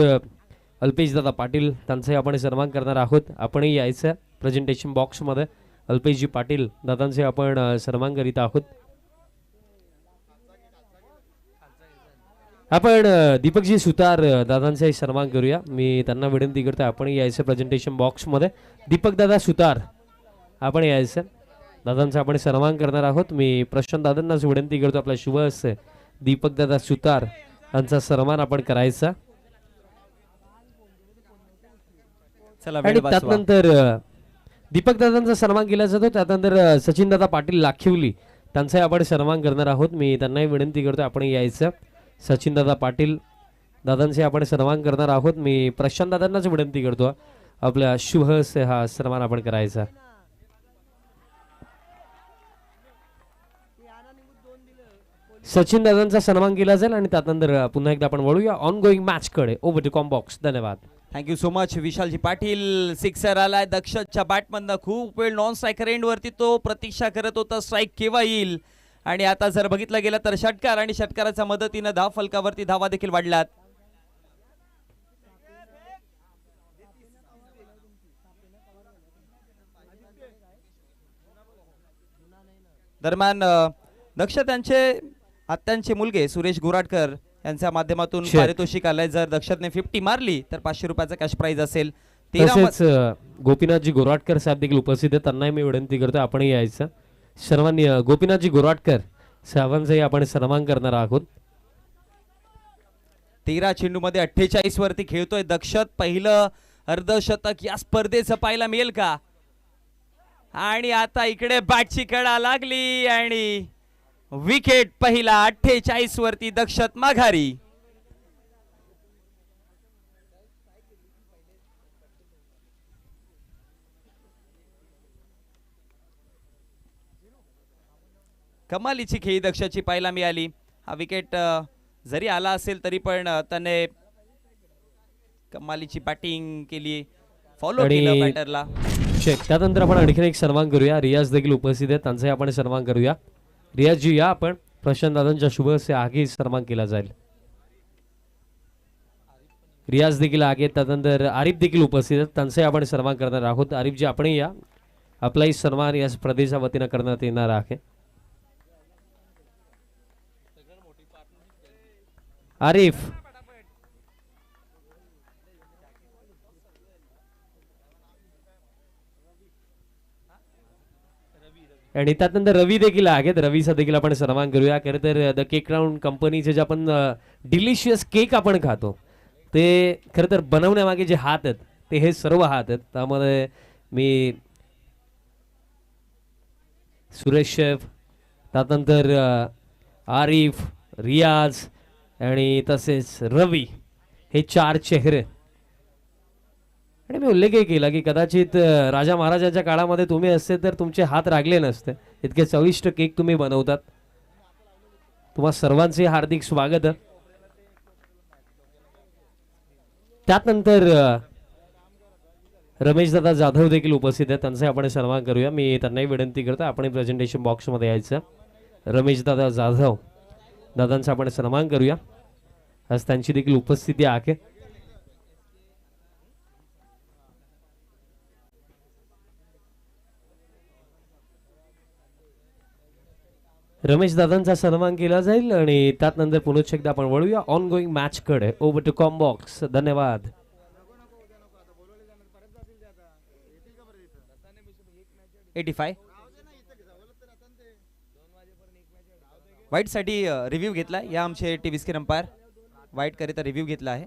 अल्पेशदादा पाटील त्यांचाही आपण सन्मान करणार आहोत. आपणही यायचं प्रेझेंटेशन बॉक्समध्ये. अल्पेशजी पाटील दादांचे आपण सन्मान करीत आहोत. आपण दीपकजी सुतार दादांचाही सन्मान करूया. मी त्यांना विनंती करतो आपण यायचं प्रेझेंटेशन बॉक्समध्ये. दीपक दादा सुतार आपण यायचं दादांचा आपण सन्मान करणार आहोत. मी प्रशांत दादांनाच विनंती करतो आपला शुभ हस्ते दीपक दादा सुतार यांचा सन्मान आपण करायचा. चला आणि वेळ वाचवा. त्यानंतर दीपक दादांचा सन्मान केला जातो. त्यानंतर सचिन दादा पाटील लाखिवली त्यांचाही आपण सन्मान करणार आहोत. मी त्यांनाही विनंती करतो आपण यायचं. सचिन दादा पाटील दादांचे आपण सन्मान करणार आहोत. मी प्रशांत दादांनाच विनंती करतो आपल्या शुभ हस्ते हा सन्मान आपण करायचा. सचिन दादांचा सन्मान केला जाईल आणि त्यानंतर पुन्हा एकदा आपण वळूया ऑन गोईंग मॅच कडे. Over to combox. धन्यवाद. Thank you so much Vishalji Patil. Sixer आलाय दक्षच्या बॅटमधनं. खूप वेळ नॉन स्ट्रायकर एंड वरती तो प्रतीक्षा करत होता स्ट्राईक केव्हा येईल. आणि आता जर बघितलं गेलं तर षटकार आणि षटकाराच्या मदतीनं धाव फलकावरती धावा देखील वाढल्यात. दरम्यान दक्ष त्यांचे आत्यांचे मुलगे सुरेश गोराटकर यांच्या माध्यमातून Check. पारितोषिक आलंय. जर दक्षतने 50 मारली तर 500 रुपयाचा कॅश प्राइज असेल. 13 तसेच गोपीनाथजी गोराटकर साहेब देखील उपस्थित आहेत. त्यांनाही मी विनंती करतो आपण यायचं. सर्वांनी गोपीनाथजी गोराटकर साहेबांचाही आपण सन्मान करणार आहोत. 13 चेंडूमध्ये 48 वरती खेळतोय दक्षत. पहिलं अर्धशतक या स्पर्धेचं पाहायला मिळेल का. आणि आता इकडे बॅटची कडा लागली आणि विकेट पहिला. 48 वरती दक्षत माघारी. कमालीची खेळी दक्षची पाहायला मिळाली. हा विकेट जरी आला असेल तरी पण त्याने कमालीची बॅटिंग केली. फॉलो आणि केलं बॅटरला. त्यानंतर आपण आणखीन एक सन्मान करूया. रियाज देखील उपस्थित आहेत. त्यांचाही आपण सन्मान करूया. रियाजजी या आपण. प्रशांत दादांच्या शुभ हस्ते आगे सन्मान केला जाईल. रियाज देखील आगे. त्यानंतर आरिफ देखील उपस्थित आहेत. त्यांचाही आपण सन्मान करणार आहोत. आरिफजी आपणही या. आपलाही सन्मान या स्पर्धेच्या वतीनं करण्यात येणार आहे. आरिफ आणि त्यानंतर रवी देखील आहेत. रवीचा देखील आपण सन्मान करूया. खरं तर द केक राऊंड कंपनीचे जे आपण डिलिशियस केक आपण खातो ते खरं तर बनवण्यामागे जे हात आहेत ते हे सर्व हात आहेत. त्यामध्ये मी सुरेश शेफ, त्यानंतर आरिफ, रियाज आणि तसेच रवी हे 4 चेहरे. आणि मी उल्लेखही केला की कदाचित राजा महाराजांच्या काळामध्ये तुम्ही असते तर तुमचे हात रागले नसते. इतके चविष्ट केक तुम्ही बनवतात. तुम्हा सर्वांचे हार्दिक स्वागत. त्यानंतर रमेश दादा जाधव देखील उपस्थित आहेत. त्यांचे आपण सन्मान करूया. मी त्यांनाही विनंती करतो आपण प्रेझेंटेशन बॉक्समध्ये यायचं. रमेश दादा जाधव दादांचा आपण सन्मान करूया. आज त्यांची देखील उपस्थिती आहे. रमेश दादांचा सन्मान केला जाईल आणि त्यानंतर पुन्हा एकदा आपण वळूया ऑन गोईंग मॅच कडे. Over to combox. धन्यवाद. वाईट साठी रिव्ह्यू घेतला. या आमचे टीव्ही स्क्रीन अंपायर वाईट करिता रिव्ह्यू घेतला आहे.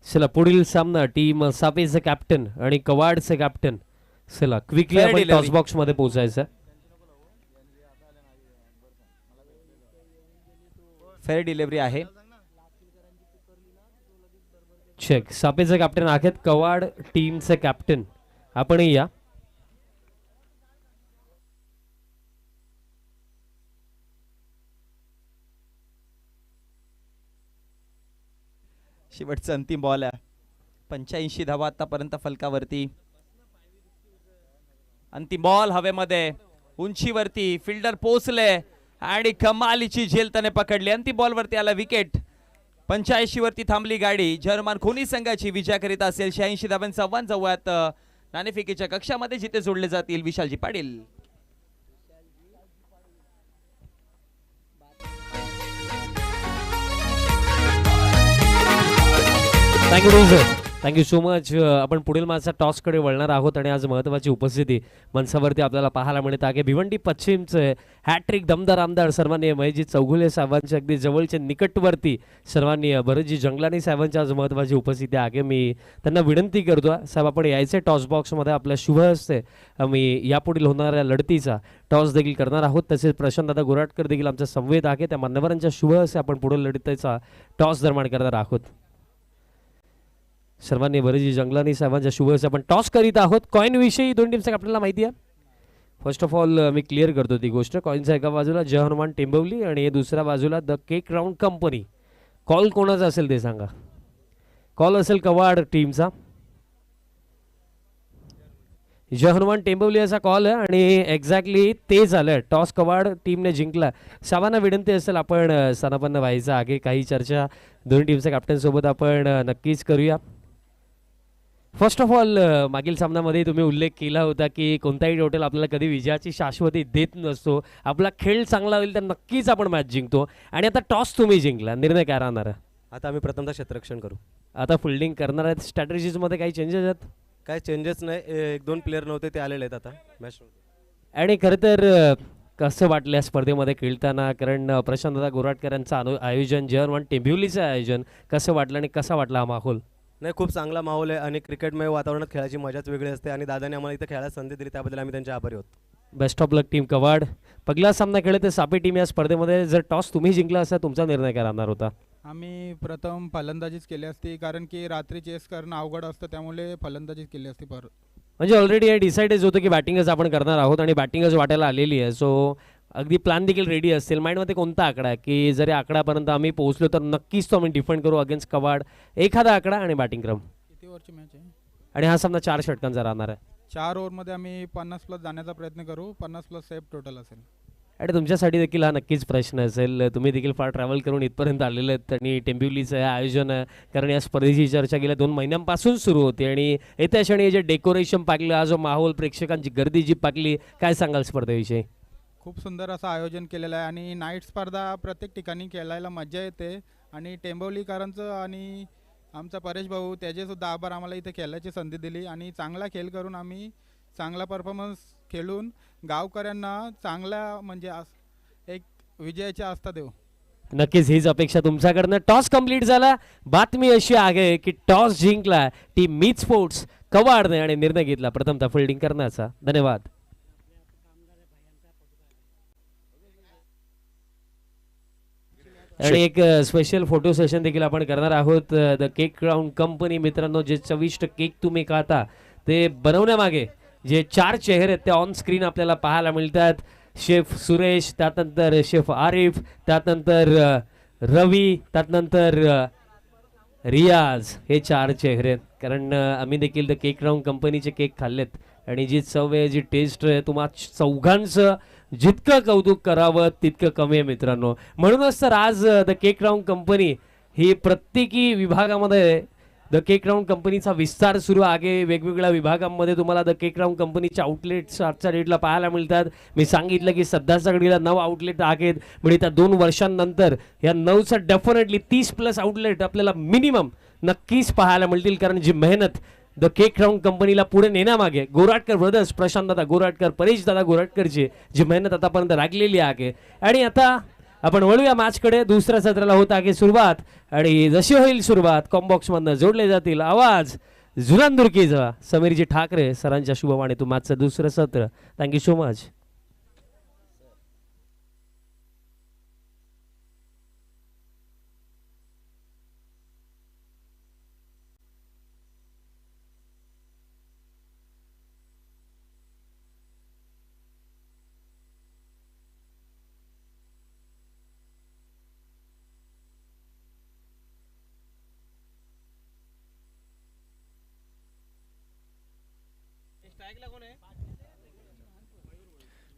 चला पुढील सामना टीम सापेचे कॅप्टन आणि कवाडचे कॅप्टन. चला क्विकली Fair आपण delivery. टॉस बॉक्स मध्ये पोहोचायचं. फेअर डिलिव्हरी आहे. चेक. सापेचे कॅप्टन आहेत, कवाड टीमचे कॅप्टन आपणही या. शेवटचा अंतिम बॉल आहे. 85 धावा आतापर्यंत फलकावरती. अंतिम बॉल हवेमध्ये उंचीवरती, फिल्डर पोचले आणि कमालीची झेल त्याने पकडली. अंतिम बॉल वरती आला विकेट. 85 वरती थांबली गाडी. जर्मन खोनी संघाची विजयाकरिता असेल 86 धावांचं आव्हान. जाऊयात नाणेफेकीच्या कक्षामध्ये, जिथे जोडले जातील Vishalji Patil. Thank you so much. आपण पुढील माझा टॉसकडे वळणार आहोत आणि आज महत्त्वाची उपस्थिती मंचावरती आपल्याला पाहायला मिळत आहे. भिवंडी पश्चिमचे हॅट्रिक दमदार आमदार सर्वांनी महेशजी चौगुले साहेबांच्या अगदी जवळचे निकटवर्ती सर्वांनी भरतजी जंगलानी साहेबांच्या आज महत्त्वाची उपस्थिती आहे. मी त्यांना विनंती करतो साहेब आपण यायचे टॉस बॉक्समध्ये आपल्या शुभ हस्ते मी यापुढील होणाऱ्या लढतीचा टॉस देखील करणार आहोत. तसेच प्रशांतदादा गोराटकर देखील आमचा संवेद आहे. त्या मान्यवरांच्या शुभ हस्ते आपण पुढील लढतीचा टॉस निर्माण करणार आहोत. सर्वांनी भरतजी जंगलानी साहेबांच्या शुभ हस्ते आपण टॉस करीत आहोत. कॉईन विषयी दोन टीमच्या आपल्याला माहिती आहे. First of all me clear करतो ती गोष्ट. कॉईनचा एका बाजूला जय हनुमान टेंबवली आणि दुसऱ्या बाजूला the cake round company. Call कोणाचा असेल ते सांगा. कॉल असेल कवाड टीमचा. जय हनुमान टेंबवली असा कॉल आहे आणि एक्झॅक्टली ते झालं. टॉस कवाड टीमने जिंकला. सर्वांना विनंती असेल आपण स्थानापन्न व्हायचं आहे. काही चर्चा दोन्ही टीमच्या कॅप्टन सोबत आपण नक्कीच करूया. फर्स्ट ऑफ ऑल मागील सामन्यामध्ये तुम्ही उल्लेख केला होता की कोणताही टोटल आपल्याला कधी विजयाची शाश्वती देत नसतो. आपला खेळ चांगला होईल तर नक्कीच आपण मॅच जिंकतो. आणि आता टॉस तुम्ही जिंकला, निर्णय काय राहणार? आता आम्ही प्रथमतः क्षेत्ररक्षण करू. आता फिल्डिंग करणार आहेत. स्ट्रॅटेजीजमध्ये काही चेंजेस आहेत? काय चेंजेस नाही. एक दोन प्लेयर नव्हते ते आलेले आहेत आता मॅच. आणि खरं तर कसं वाटलं या स्पर्धेमध्ये खेळताना? कारण प्रशांतदादा गोराटकरांचं आयोजन, जर्मन टेंबिवलीचं आयोजन कसं वाटलं आणि कसा वाटला हा माहोल? नाही, खूप चांगला माहोल आहे आणि क्रिकेटमय वातावरणात खेळायची मजाच वेगळी असते आणि दादाने आम्हाला इथं खेळायला संधी दिली त्याबद्दल आम्ही त्यांचे आभारी आहोत. Best of luck team Kawad. पहिला सामना खेळत सापे टीम या स्पर्धेमध्ये. जर टॉस तुम्ही जिंकला असता तुमचा निर्णय काय राहणार होता? आम्ही प्रथम फलंदाजीच केली असती, कारण की रात्री चेस करणं अवघड असतं, त्यामुळे फलंदाजीच केली असती. म्हणजे ऑलरेडी हे डिसाइडेड होतं की बॅटिंगच आपण करणार आहोत आणि बॅटिंगच वाटायला आलेली आहे. सो अगदी प्लॅन देखील रेडी असतील. माइंडमध्ये कोणता आकडा आहे की जरी आकड्यापर्यंत आम्ही पोहोचलो तर नक्कीच तो आम्ही डिफेंड करू अगेन्स्ट कवाड? एखादा आकडा आणि बॅटिंग क्रम. किती ओव्हरची मॅच आहे? आणि हा सामना 4 षटकांचा राहणार आहे. 4 ओव्हरमध्ये आम्ही 50+ जाण्याचा प्रयत्न करू. 50+ सेफ टोटल असेल. आणि तुमच्यासाठी देखील हा नक्कीच प्रश्न असेल. तुम्ही देखील फार ट्रॅव्हल करून इथपर्यंत आलेले आहेत आणि टेंबिवलीचं हे आयोजन आहे. कारण या स्पर्धेची चर्चा गेल्या 2 महिन्यांपासून सुरू होती आणि येत्या क्षणी जे डेकोरेशन पाकलं, हा जो माहोल, प्रेक्षकांची गर्दी जी पाकली, काय सांगाल स्पर्धेविषयी? खूप सुंदर असं आयोजन केलेलं आहे आणि नाईट स्पर्धा प्रत्येक ठिकाणी खेळायला मजा येते. आणि टेंबवलीकरांचं आणि आमचा परेश भाऊ त्याचेसुद्धा आभार. आम्हाला इथे खेळायची संधी दिली आणि चांगला खेळ करून आम्ही चांगला परफॉर्मन्स खेळून गावकऱ्यांना चांगला म्हणजे एक विजयाची आस्था देऊ. नक्कीच हीच अपेक्षा तुमच्याकडनं. टॉस कंप्लीट झाला. बातमी अशी आहे की टॉस जिंकला टीम मीत स्पोर्ट्स कवाडने आणि निर्णय घेतला प्रथमतः फिल्डिंग करण्याचा. धन्यवाद. आणि एक स्पेशल फोटो सेशन देखील आपण करणार आहोत. The cake round company. मित्रांनो, जे चविष्ट केक तुम्ही खाता ते बनवण्यामागे जे 4 चेहरे आहेत ते ऑन स्क्रीन आपल्याला पाहायला मिळतात. शेफ सुरेश, त्यानंतर शेफ आरिफ, त्यानंतर रवी, त्यानंतर रियाज. हे 4 चेहरे आहेत. कारण आम्ही देखील द केक राऊंड कंपनीचे केक खाल्लेत आणि जी चव आहे, जी टेस्ट आहे, तुम्हा चौघांचं जितकं कौतुक करावं तितकं कमी आहे मित्रांनो. म्हणूनच तर आज द केक राऊंड कंपनी ही प्रत्येकी विभागामध्ये द केक राऊंड कंपनीचा विस्तार सुरू आहे. वेगवेगळ्या विभागांमध्ये तुम्हाला द केक राऊंड कंपनीच्या आउटलेट्स आजच्या डेटला पाहायला मिळतात. मी सांगितलं की सध्याच्या घडीला 9 आउटलेट आहेत. म्हणजे त्या 2 वर्षांनंतर या 9चं डेफिनेटली 30+ आउटलेट आपल्याला मिनिमम नक्कीच पाहायला मिळतील. कारण जी मेहनत द केक राऊंड कंपनीला पुढे नेण्यामागे गोराटकर ब्रदर्स, प्रशांतदादा गोराटकर, परेशदादा गोराटकरची जी मेहनत आतापर्यंत लागलेली आहे. आणि आता आपण वळूया मॅचकडे. दुसऱ्या सत्राला होत आहे सुरुवात आणि जशी होईल सुरुवात कॉम्बॉक्समधनं जोडले जातील आवाज जुनांदुर्कीचा. समीरजी ठाकरे सरांच्या शुभवाणी तू मॅचचं दुसरं सत्र. Thank you so much.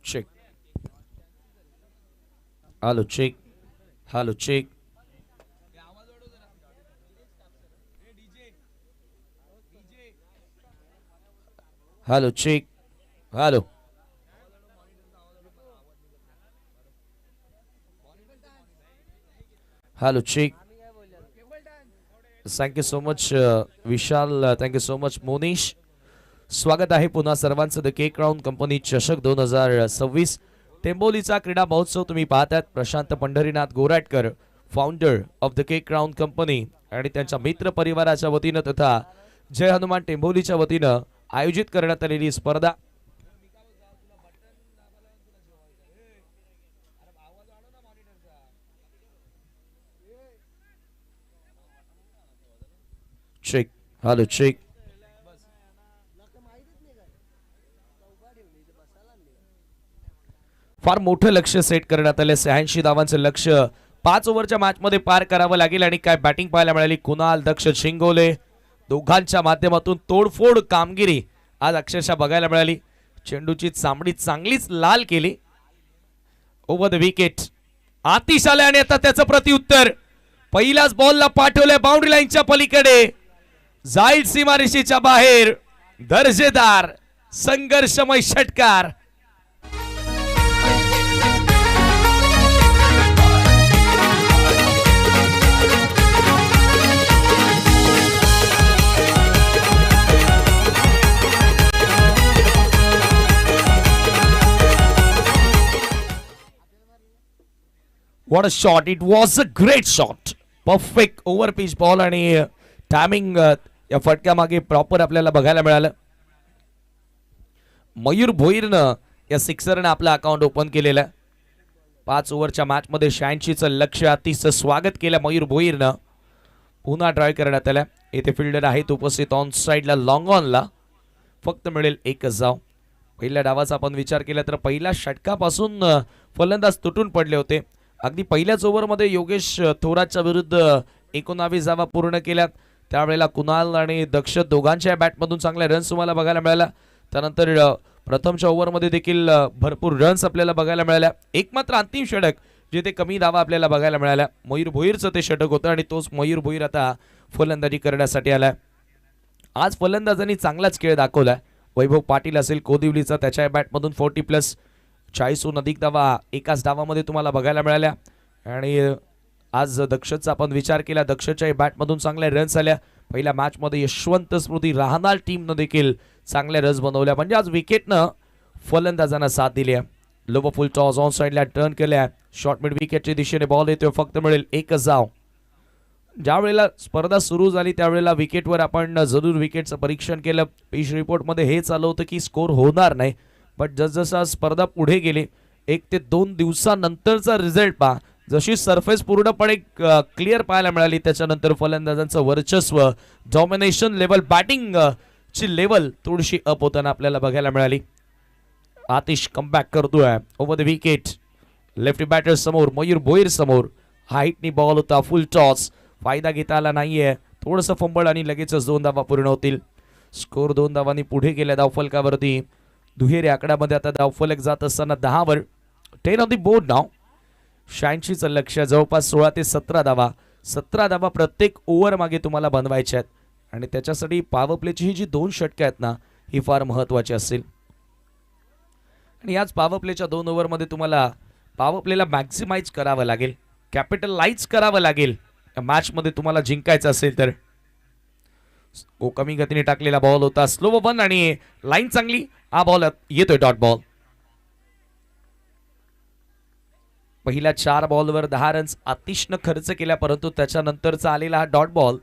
Check. Hello check. Hello check. Hello check. Hello. Hello check. Thank you so much Vishal. Thank you so much Monish. स्वागत आहे पुन्हा सर्वांचं द केक राऊंड कंपनी चषक 2026 टेंबोलीचा क्रीडा महोत्सव तुम्ही पाहतात. Prashant Pandharinath Goratkar founder of the cake round company आणि त्यांच्या मित्र परिवाराच्या वतीनं तथा जय हनुमान टेंबोलीच्या वतीनं आयोजित करण्यात आलेली स्पर्धा. चेक. Hello check. फार मोठं लक्ष सेट करण्यात आले. 86 धावांचं लक्ष 5 ओव्हरच्या मॅच मध्ये पार करावं लागेल आणि काय बॅटिंग पाहायला मिळाली. कुणाल दक्ष शिंगोले दोघांच्या माध्यमातून तोडफोड कामगिरी आज अक्षरशः बघायला मिळाली. चेंडूची चामडी चांगलीच लाल केली. ओव्हर द विकेट आतिश आले आणि आता त्याचं प्रत्युत्तर पहिल्याच बॉलला पाठवलंय बाउंड्री लाईनच्या पलीकडे. जाईल सीमारेषेच्या बाहेर. दर्जेदार संघर्षमय षटकार. What a shot. It was a great shot. Perfect over pitch ball आणि टायमिंग या फटक्या मागे प्रॉपर आपल्याला बघायला मिळालं. मयूर भोईरनं या सिक्सरने आपलं अकाउंट ओपन केलेलं आहे. 5 ओव्हरच्या मॅच मध्ये 86चं लक्ष अतिशय स्वागत केलं मयूर भोईरनं. पुन्हा ट्राय करण्यात आल्या. येथे फिल्डर आहेत उपस्थित ऑन साइडला लॉंग ऑनला. फक्त मिळेल एकच धाव. पहिल्या डावाचा आपण विचार केला तर पहिल्या षटकापासून फलंदाज तुटून पडले होते. अगदी पहिल्याच ओव्हरमध्ये योगेश थोरातच्या विरुद्ध 19 धावा पूर्ण केल्यात. त्यावेळेला कुणाल आणि दक्ष दोघांच्या बॅटमधून चांगल्या रन्स तुम्हाला बघायला मिळाल्या. त्यानंतर प्रथमच्या ओव्हरमध्ये देखील भरपूर रन्स आपल्याला बघायला मिळाल्या. एक मात्र अंतिम षटक जिथे कमी धावा आपल्याला बघायला मिळाल्या. मयूर भोईरचं ते षटक होतं आणि तोच मयूर भोईर आता फलंदाजी करण्यासाठी आलाय. आज फलंदाजांनी चांगलाच खेळ दाखवलाय. वैभव पाटील असेल कोदिवलीचा त्याच्या बॅटमधून 40+ 40हून अधिक धावा एकाच डावामध्ये तुम्हाला बघायला मिळाल्या. आणि आज दक्षचा आपण विचार केला दक्षच्या बॅटमधून चांगल्या रन्स आल्या. पहिल्या मॅचमध्ये यशवंत स्मृती राहणार टीमनं देखील चांगल्या रन्स बनवल्या. म्हणजे आज विकेटनं फलंदाजांना साथ दिली आहे. लोवर फुल टॉस ऑन साइडला टर्न केल्या. शॉर्ट मिड विकेटच्या दिशेने बॉल येतोय. फक्त मिळेल एकच धाव. ज्या वेळेला स्पर्धा सुरू झाली त्यावेळेला विकेटवर आपण जरूर विकेटचं परीक्षण केलं. पिच रिपोर्टमध्ये हे चालू होतं की स्कोर होणार नाही. बट जसजसा स्पर्धा पुढे गेली 1 ते 2 दिवसानंतरचा रिझल्ट पहा. जशी सरफेस पूर्णपणे क्लिअर पाहायला मिळाली त्याच्यानंतर फलंदाजांचं वर्चस्व डॉमिनेशन लेवल बॅटिंग ची लेवल थोडीशी अप होताना आपल्याला बघायला मिळाली. आतिश कमबॅक करतोय over the wicket. Lefty batter समोर मयूर भोईर समोर. हाईटनी बॉल होता. फुल टॉस फायदा घेता आला नाहीये. थोडंसं फंबळ आणि लगेचच 2 धावा पूर्ण होतील. स्कोर 2 धावांनी पुढे गेल्या धावफलकावरती. दुहेरी आकड्यामध्ये आता धावफलक जात असताना 10 वर 10 ऑन द बोर्ड नाव. 86चं लक्ष जवळपास 16 ते 17 धावा. 17 धावा प्रत्येक ओव्हर मागे तुम्हाला बनवायच्या आहेत आणि त्याच्यासाठी पॉवर प्लेची ही जी 2 षटकं आहेत ना ही फार महत्वाची असेल. आणि याच पॉवर प्लेच्या 2 ओव्हरमध्ये तुम्हाला पॉवर प्लेला मॅक्सिमाइज करावं लागेल. कॅपिटलाइज करावं लागेल. या मॅचमध्ये तुम्हाला जिंकायचं असेल तर. कमी गतीने टाकलेला बॉल होता. स्लो वन आणि लाईन चांगली. हा बॉल येतोय डॉट बॉल. पहिल्या 4 बॉलवर 10 रन्स आतिशनं खर्च केल्या परंतु त्याच्यानंतरचा आलेला हा डॉट बॉल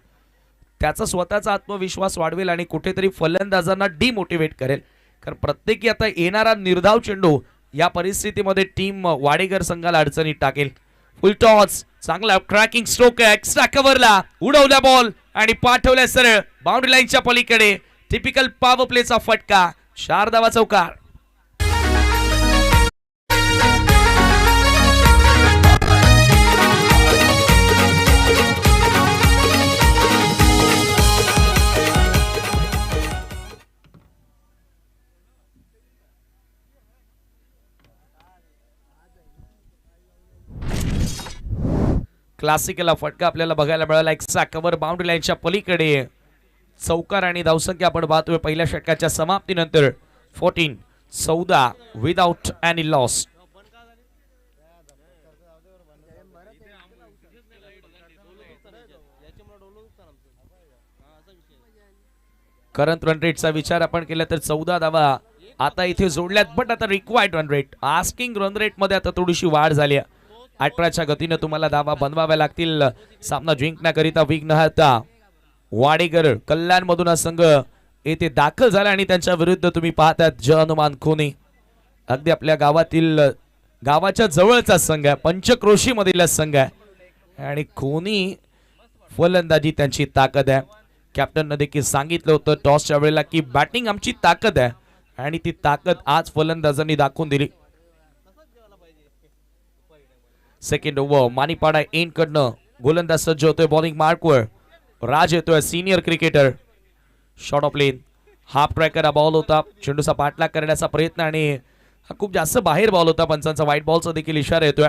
त्याचा स्वतःचा आत्मविश्वास वाढवेल आणि कुठेतरी फलंदाजांना डिमोटिवेट करेल. कारण प्रत्येकी आता येणारा निर्धाव चेंडू या परिस्थितीमध्ये टीम वाडेकर संघाला अडचणीत टाकेल. फुल टॉस चांगला क्रॅकिंग स्ट्रोक एक्स्ट्रा कव्हरला उडवला बॉल आणि पाठवल्या सरळ बाउंड्री लाईनच्या पलीकडे. टिपिकल पॉवर प्लेचा फटका. 4 धावा चौकार. क्लासिकला फटका आपल्याला बघायला मिळाला. एक कव्हर बाउंड्री लाईनच्या पलीकडे चौकार आणि धावसंख्या आपण पाहतोय पहिल्या षटकाच्या समाप्तीनंतर 14 without any loss. Current run रेटचा विचार आपण केला तर 14 धावा आता इथे जोडल्यात. बट आता required run rate, asking run rate मध्ये आता थोडीशी वाढ झाली आहे. 18च्या गतीने तुम्हाला धावा बनवाव्या लागतील सामना जिंकण्याकरिता. विघ्नहर्ता वाडेकर कल्याण मधून हा संघ येथे दाखल झाला आणि त्यांच्या विरुद्ध तुम्ही पाहतात जय हनुमान खोनी. अगदी आपल्या गावाच्या जवळचा संघ आहे, पंचक्रोशी मधील संघ आहे आणि खोनी फलंदाजी त्यांची ताकद आहे. कॅप्टनने देखील सांगितलं होतं टॉसच्या वेळेला की बॅटिंग आमची ताकद आहे आणि ती ताकद आज फलंदाजांनी दाखवून दिली. सेकंड ओव्हर मानिपाडा एंड कडनं गोलंदाज सज्ज होतोय बॉलिंग मार्कवर. राज येतोय senior cricketer. Short of lane half tracker हा बॉल होता. चेंडूचा पाठलाग करण्याचा प्रयत्न आणि हा खूप जास्त बाहेर बॉल होता. पंचांचा व्हाईट बॉलचा देखील इशारा येतोय.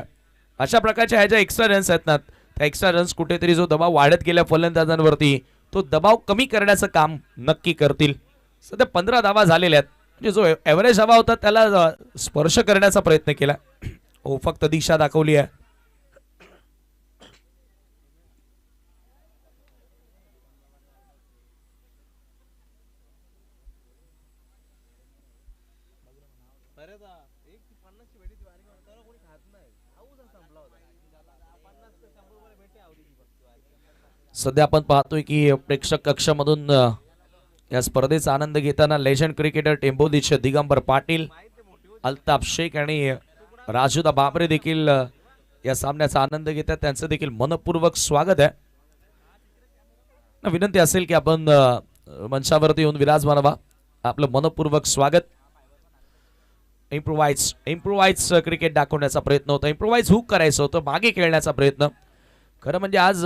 अशा प्रकारच्या ह्या ज्या एक्स्ट्रा रन्स आहेत ना त्या एक्स्ट्रा रन्स कुठेतरी जो दबाव वाढत गेल्या फलंदाजांवरती तो दबाव कमी करण्याचं काम नक्की करतील. सध्या 15 धावा झालेल्या आहेत. म्हणजे जो एव्हरेज हवा होता त्याला स्पर्श करण्याचा प्रयत्न केला. फक्त दिशा दाखवली आहे. सध्या आपण पाहतोय की प्रेक्षक कक्षामधून या स्पर्धेचा आनंद घेताना लेजंड क्रिकेटर टेंबोलीचे दिगंबर पाटील, अल्ताफ शेख आणि राजूदा बाबरे देखील या सामन्याचा आनंद घेतात. त्यांचं देखील मनपूर्वक स्वागत आहे. विनंती असेल की आपण मंचावरती येऊन विराजमान व्हा. आपलं मनपूर्वक स्वागत. इम्प्रोवाइज क्रिकेट दाखवण्याचा प्रयत्न होता. इम्प्रोवाइज हुक करायचं होतं, मागे खेळण्याचा प्रयत्न. खरं म्हणजे आज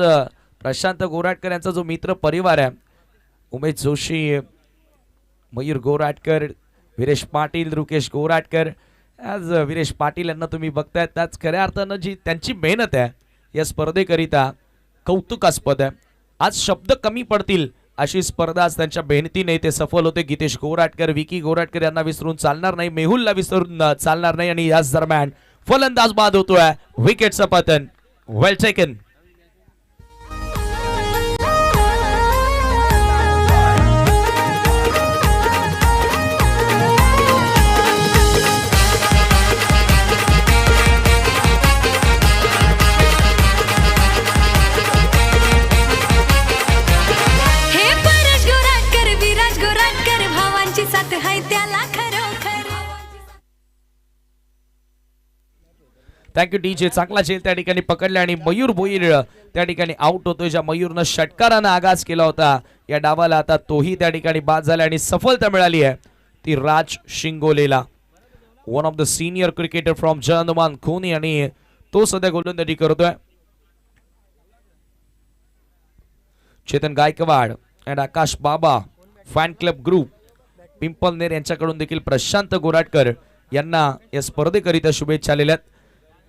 प्रशांत गोराटकर यांचा जो मित्र परिवार आहे उमेश जोशी, मयूर गोराटकर, विरेश पाटील, रुकेश गोराटकर, आज विरेश पाटील यांना तुम्ही बघताय त्याच खऱ्या अर्थानं जी त्यांची मेहनत आहे या स्पर्धेकरिता कौतुकास्पद आहे. आज शब्द कमी पडतील अशी स्पर्धा आज त्यांच्या मेहनतीने ते सफल होते. गीतेश गोराटकर, विकी गोराटकर यांना विसरून चालणार नाही, मेहुलला विसरून चालणार नाही आणि याच दरम्यान फलंदाज बाद होतोय. विकेटचं पतन. वेल टेकन. Thank you DJ. चांगला झेल त्या ठिकाणी पकडला आणि मयूर भोईर त्या ठिकाणी आउट होतोय. ज्या मयूरनं षटकारानं आगाज केला होता या डावाला आता तोही त्या ठिकाणी बाद झाला आणि सफलता मिळाली आहे ती राज शिंगोलेला. One of the senior cricketer from Jai Hanuman Khoni आणि तो सध्या गोलंदाजी करतोय. चेतन गायकवाड अँड आकाश बाबा फॅन क्लब ग्रुप पिंपलनेर यांच्याकडून देखील प्रशांत गोराटकर यांना या स्पर्धेकरिता शुभेच्छा आलेल्या आहेत.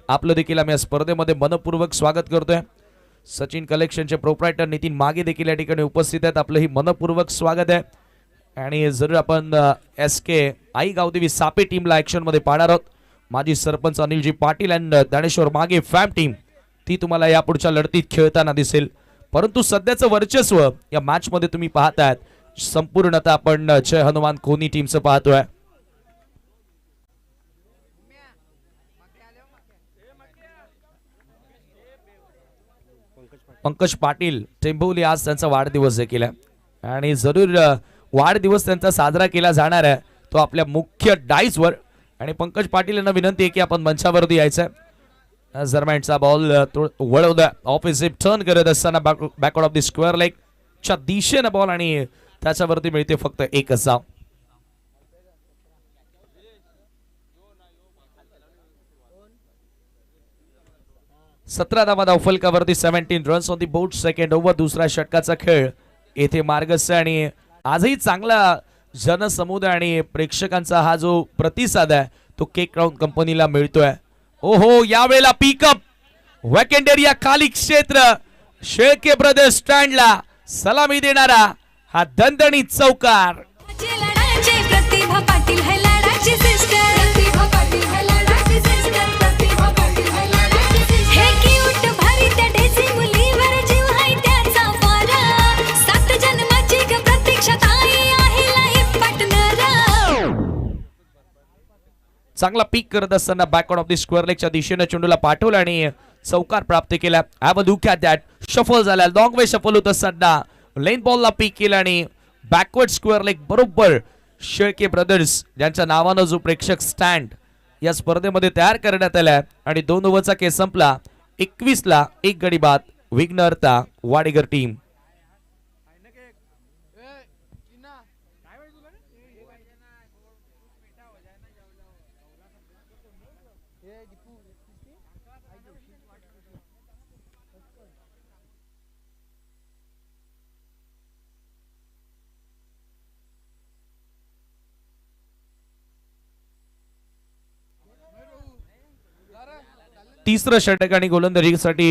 आपलं देखील आम्ही या स्पर्धेमध्ये मनपूर्वक स्वागत करतोय. सचिन कलेक्शनचे प्रोप्रायटर नितीन मागे देखील या ठिकाणी उपस्थित आहेत. आपलंही मनपूर्वक स्वागत आहे. आणि जरूर आपण SK आई गावदेवी सापे टीमला ऍक्शन मध्ये पाहणार आहोत. माजी सरपंच अनिलजी पाटील अँड ज्ञानेश्वर मागे फॅम टीम ती तुम्हाला यापुढच्या लढतीत खेळताना दिसेल. परंतु सध्याचं वर्चस्व या मॅच मध्ये तुम्ही पाहतायत संपूर्णतः आपण जय हनुमान खोनी टीमचं पाहतोय. पंकज पाटील टेंबोली आज त्यांचा वाढदिवस देखील आहे आणि जरूर वाढदिवस त्यांचा साजरा केला जाणार आहे तो आपल्या मुख्य डाईसवर. आणि पंकज पाटील यांना विनंती आहे की आपण मंचावरती यायचं. दरम्यानचा बॉल वळवला ऑफिसिट टर्न करत असताना backward of the square leg च्या दिशेने बॉल आणि त्याच्यावरती मिळते फक्त एकच धाव. सतरा धावा धावफलकावरती 17 runs on the board. Second over दुसरा षटकाचा खेळ येथे मार्गस्थ आणि आजही चांगला जनसमुदाय आणि प्रेक्षकांचा हा जो प्रतिसाद आहे तो केक क्राउन कंपनीला मिळतोय. ओहो यावेळेला पिकअप वॅकेंट एरिया खाली क्षेत्र शेळके ब्रदर्स स्टँडला सलामी देणारा हा दणदणीत चौकार. लढाचे प्रतिभा पाटील है लाडाची सिस्टर. प्रतिभा पाटील है लाडाची सिस्टर. प्रतिभा पाटील है लाडाची सिस्टर. हे क्यूट भारी त्या ढेसी मुलीवर जीव आहे त्याचा पारा. 7 जन्माची ग प्रतीक्षा ताई आहे लाईफ पार्टनर. चांगला पीक करत असताना बॅकवर्ड ऑफ द स्क्वेअर लेगच्या दिशेने चेंडूला पाठवला आणि चौकार प्राप्त केला. Have a look at that. Shuffle झाला, लॉंग वे शफल होत असताना लेन बॉलला पीक केला आणि बॅकवर्ड स्क्वेअर लेग बरोबर शेळके ब्रदर्स ज्यांच्या नावानं जो प्रेक्षक स्टँड या स्पर्धेमध्ये तयार करण्यात आला आणि 2 ओव्हरचा खेळ संपला. 21ला 1 गडी बाद. विघ्नहर्ता वाडेकर टीम. तिसरं षटक आणि गोलंदाजीसाठी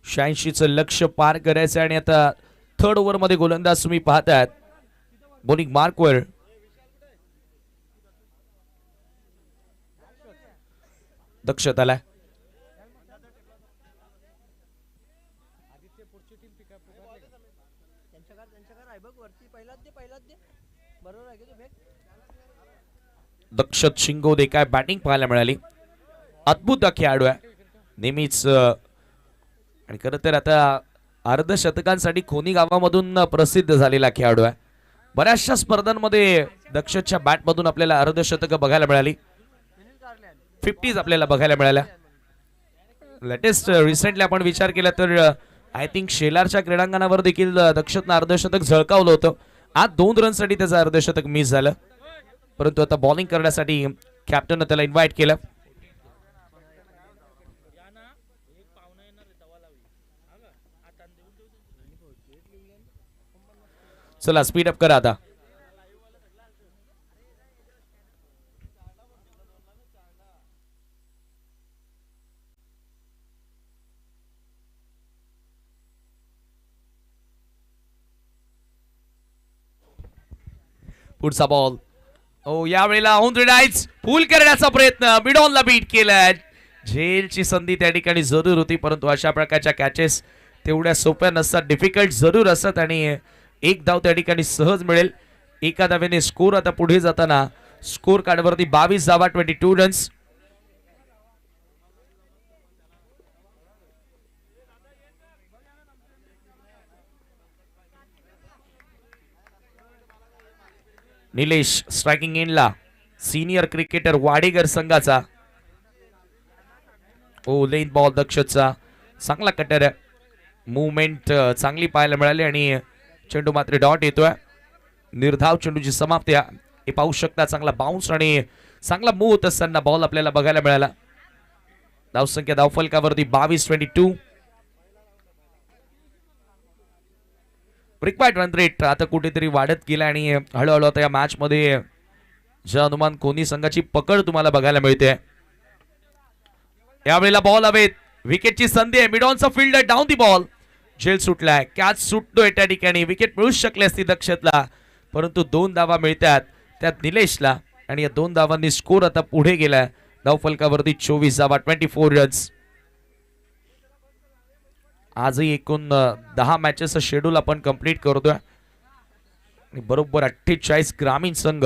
86चं लक्ष पार करायचं आणि आता थर्ड ओव्हर मध्ये गोलंदाज तुम्ही पाहताय बॉलिंग मार्कवर. दक्षत आलाय. दक्षत शिंगोदे काय बॅटिंग पाहायला मिळाली. अद्भुत खेळाडू आहे नेहमीच आणि खरं तर आता अर्धशतकांसाठी खोनी गावामधून प्रसिद्ध झालेला खेळाडू आहे. बऱ्याचशा स्पर्धांमध्ये दक्षतच्या बॅटमधून आपल्याला अर्धशतक बघायला मिळाली. 50s आपल्याला बघायला मिळाल्या. लेटेस्ट रिसेंटली आपण विचार केला तर आय थिंक शेलारच्या क्रीडांगणावर देखील दक्षतनं अर्धशतक झळकावलं होतं. आज 2 रनसाठी त्याचं अर्धशतक मिस झालं, परंतु आता बॉलिंग करण्यासाठी कॅप्टननं त्याला इन्व्हाइट केलं. चला स्पीड अप करा आता. पुढचा बॉल. यावेळेला ऑन द डाइस फुल करण्याचा प्रयत्न. मिड ऑनला बीट केलाय. झेलची संधी त्या ठिकाणी जरूर होती, परंतु अशा प्रकारच्या कॅचेस तेवढ्या सोप्या नसतात, डिफिकल्ट जरूर असतात आणि 1 धाव त्या ठिकाणी सहज मिळेल. एका धावेने स्कोर आता पुढे जाताना स्कोर कार्डवरती 22 धावा 22 रन्स. निलेश स्ट्रायकिंग एंडला. सीनियर क्रिकेटर वाडेकर संघाचा. लेन बॉल दक्षतचा. चांगला कटर आहे. मुवमेंट चांगली पाहायला मिळाली आणि चेंडू मात्र डॉट येतोय. निर्धाव चेंडूची समाप्ती हे पाहू शकता. चांगला बाउन्स आणि चांगला मूव होत असताना बॉल आपल्याला बघायला मिळाला. धावसंख्या धावफलकावरती 22-22. रिक्वायर्ड रन रेट आता कुठेतरी वाढत गेला आणि हळूहळू आता या मॅच मध्ये जे अनुमान कोणी संघाची पकड तुम्हाला बघायला मिळते. यावेळेला बॉल हवेत. विकेटची संधी आहे. मिड ऑनचा फील्डर डाऊन दी बॉल. झेल सुटलाय. कॅच सुटतोय त्या ठिकाणी. विकेट मिळू शकली असती दक्षतला, परंतु 2 धावा मिळतात त्यात निलेशला आणि या 2 धावांनी स्कोर आता पुढे गेलाय. धावफलकावरती 24 धावा 24 रन्स. आजही एकूण 10 मॅचेसचं शेड्यूल आपण कंप्लीट करतोय. बरोबर 48 ग्रामीण संघ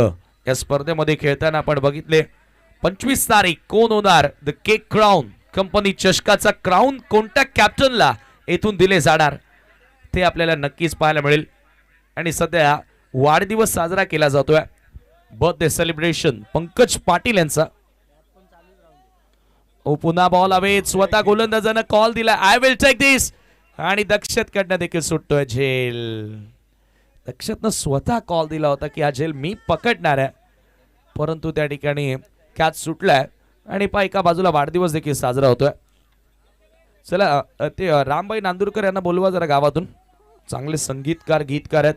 या स्पर्धेमध्ये खेळताना आपण बघितले. 25 तारीख कोण होणार द केक क्राऊन कंपनी चषकाचा क्राऊन कोणत्या कॅप्टनला येथून दिले जाणार ते आपल्याला नक्कीच पाहायला मिळेल. आणि सध्या वाढदिवस साजरा केला जातोय. बर्थडे सेलिब्रेशन पंकज पाटील यांचा. पुन्हा बॉल हवेत. स्वतः गोलंदाजानं कॉल दिला. आय विल टेक दिस आणि दक्षत कडनं देखील सुटतोय झेल. दक्षतनं स्वतः कॉल दिला होता की हा झेल मी पकडणार आहे, परंतु त्या ठिकाणी कॅच सुटलाय आणि पहा एका बाजूला वाढदिवस देखील साजरा होतोय. चला ते रामबाई नांदुरकर यांना बोलवा जरा गावातून. चांगले संगीतकार गीतकार आहेत.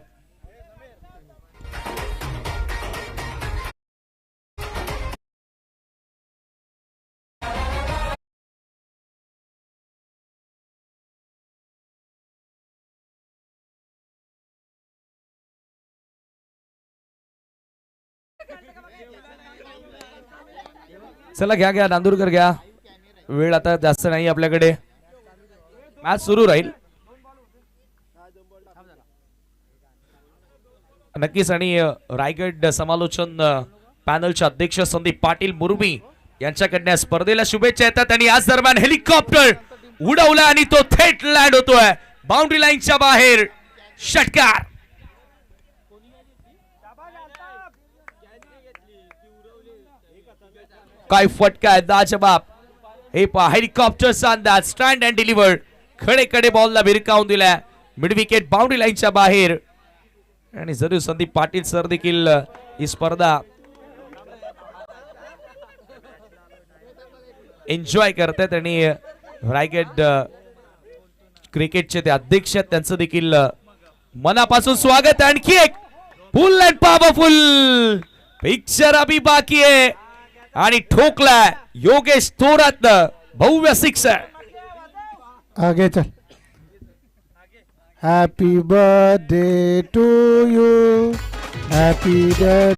चला घ्या घ्या नांदूरकर घ्या, वेळ आता जास्त नाही आपल्याकडे, मॅच सुरू राहील नक्कीच. आणि रायगड समालोचन पॅनलचे अध्यक्ष संदीप पाटील मुरमी यांच्याकडनं स्पर्धेला शुभेच्छा येतात. आणि याच दरम्यान हेलिकॉप्टर उडवला आणि तो थेट लँड होतोय बाउंड्री लाईनच्या बाहेर. षटकार. काय फटका आहे दाजबाब. हे पहा हेलिकॉप्टरचा अंदाज, स्टँड अँड डिलिव्हर, खडे खडे बॉलला भिरकावून दिला, मिड विकेट बाउंड्री लाईनच्या बाहेर. आणि जरूर संदीप पाटील सर देखील ही स्पर्धा एन्जॉय करतात. आणि रायगड क्रिकेटचे ते अध्यक्ष आहेत, त्यांचं देखील मनापासून स्वागत. आणखी एक फुल अँड पॉवरफुल पिक्चर अभी बाकी आहे आणि ठोकला योगेश थोरात, भव्य सिक्सर. आगे चल. Happy birthday to you, happy birthday.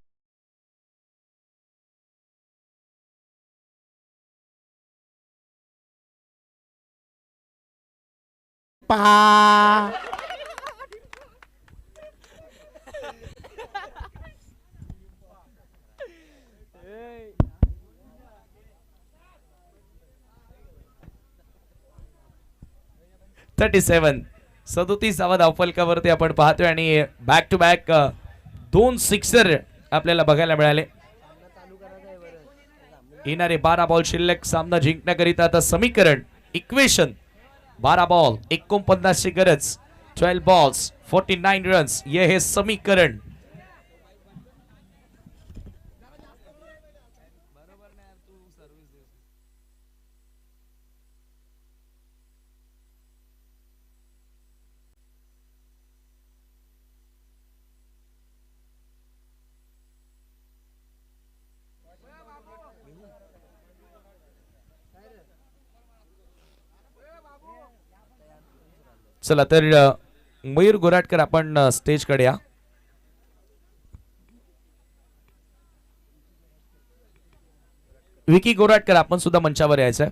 पा 37 धावफलकावरती आपण पाहतोय. आणि बॅक टू बॅक 2 सिक्सर आपल्याला बघायला मिळाले. येणारे 12 बॉल शिल्लक सामना जिंकण्याकरिता आता समीकरण, इक्वेशन 12 बॉल 49 ची गरज, 12 बॉल्स 49 रन्स, ये हे समीकरण. चला तर मयूर गोराटकर आपण स्टेज कडे या. विकी गोराटकर आपण सुद्धा मंचावर यायचंय.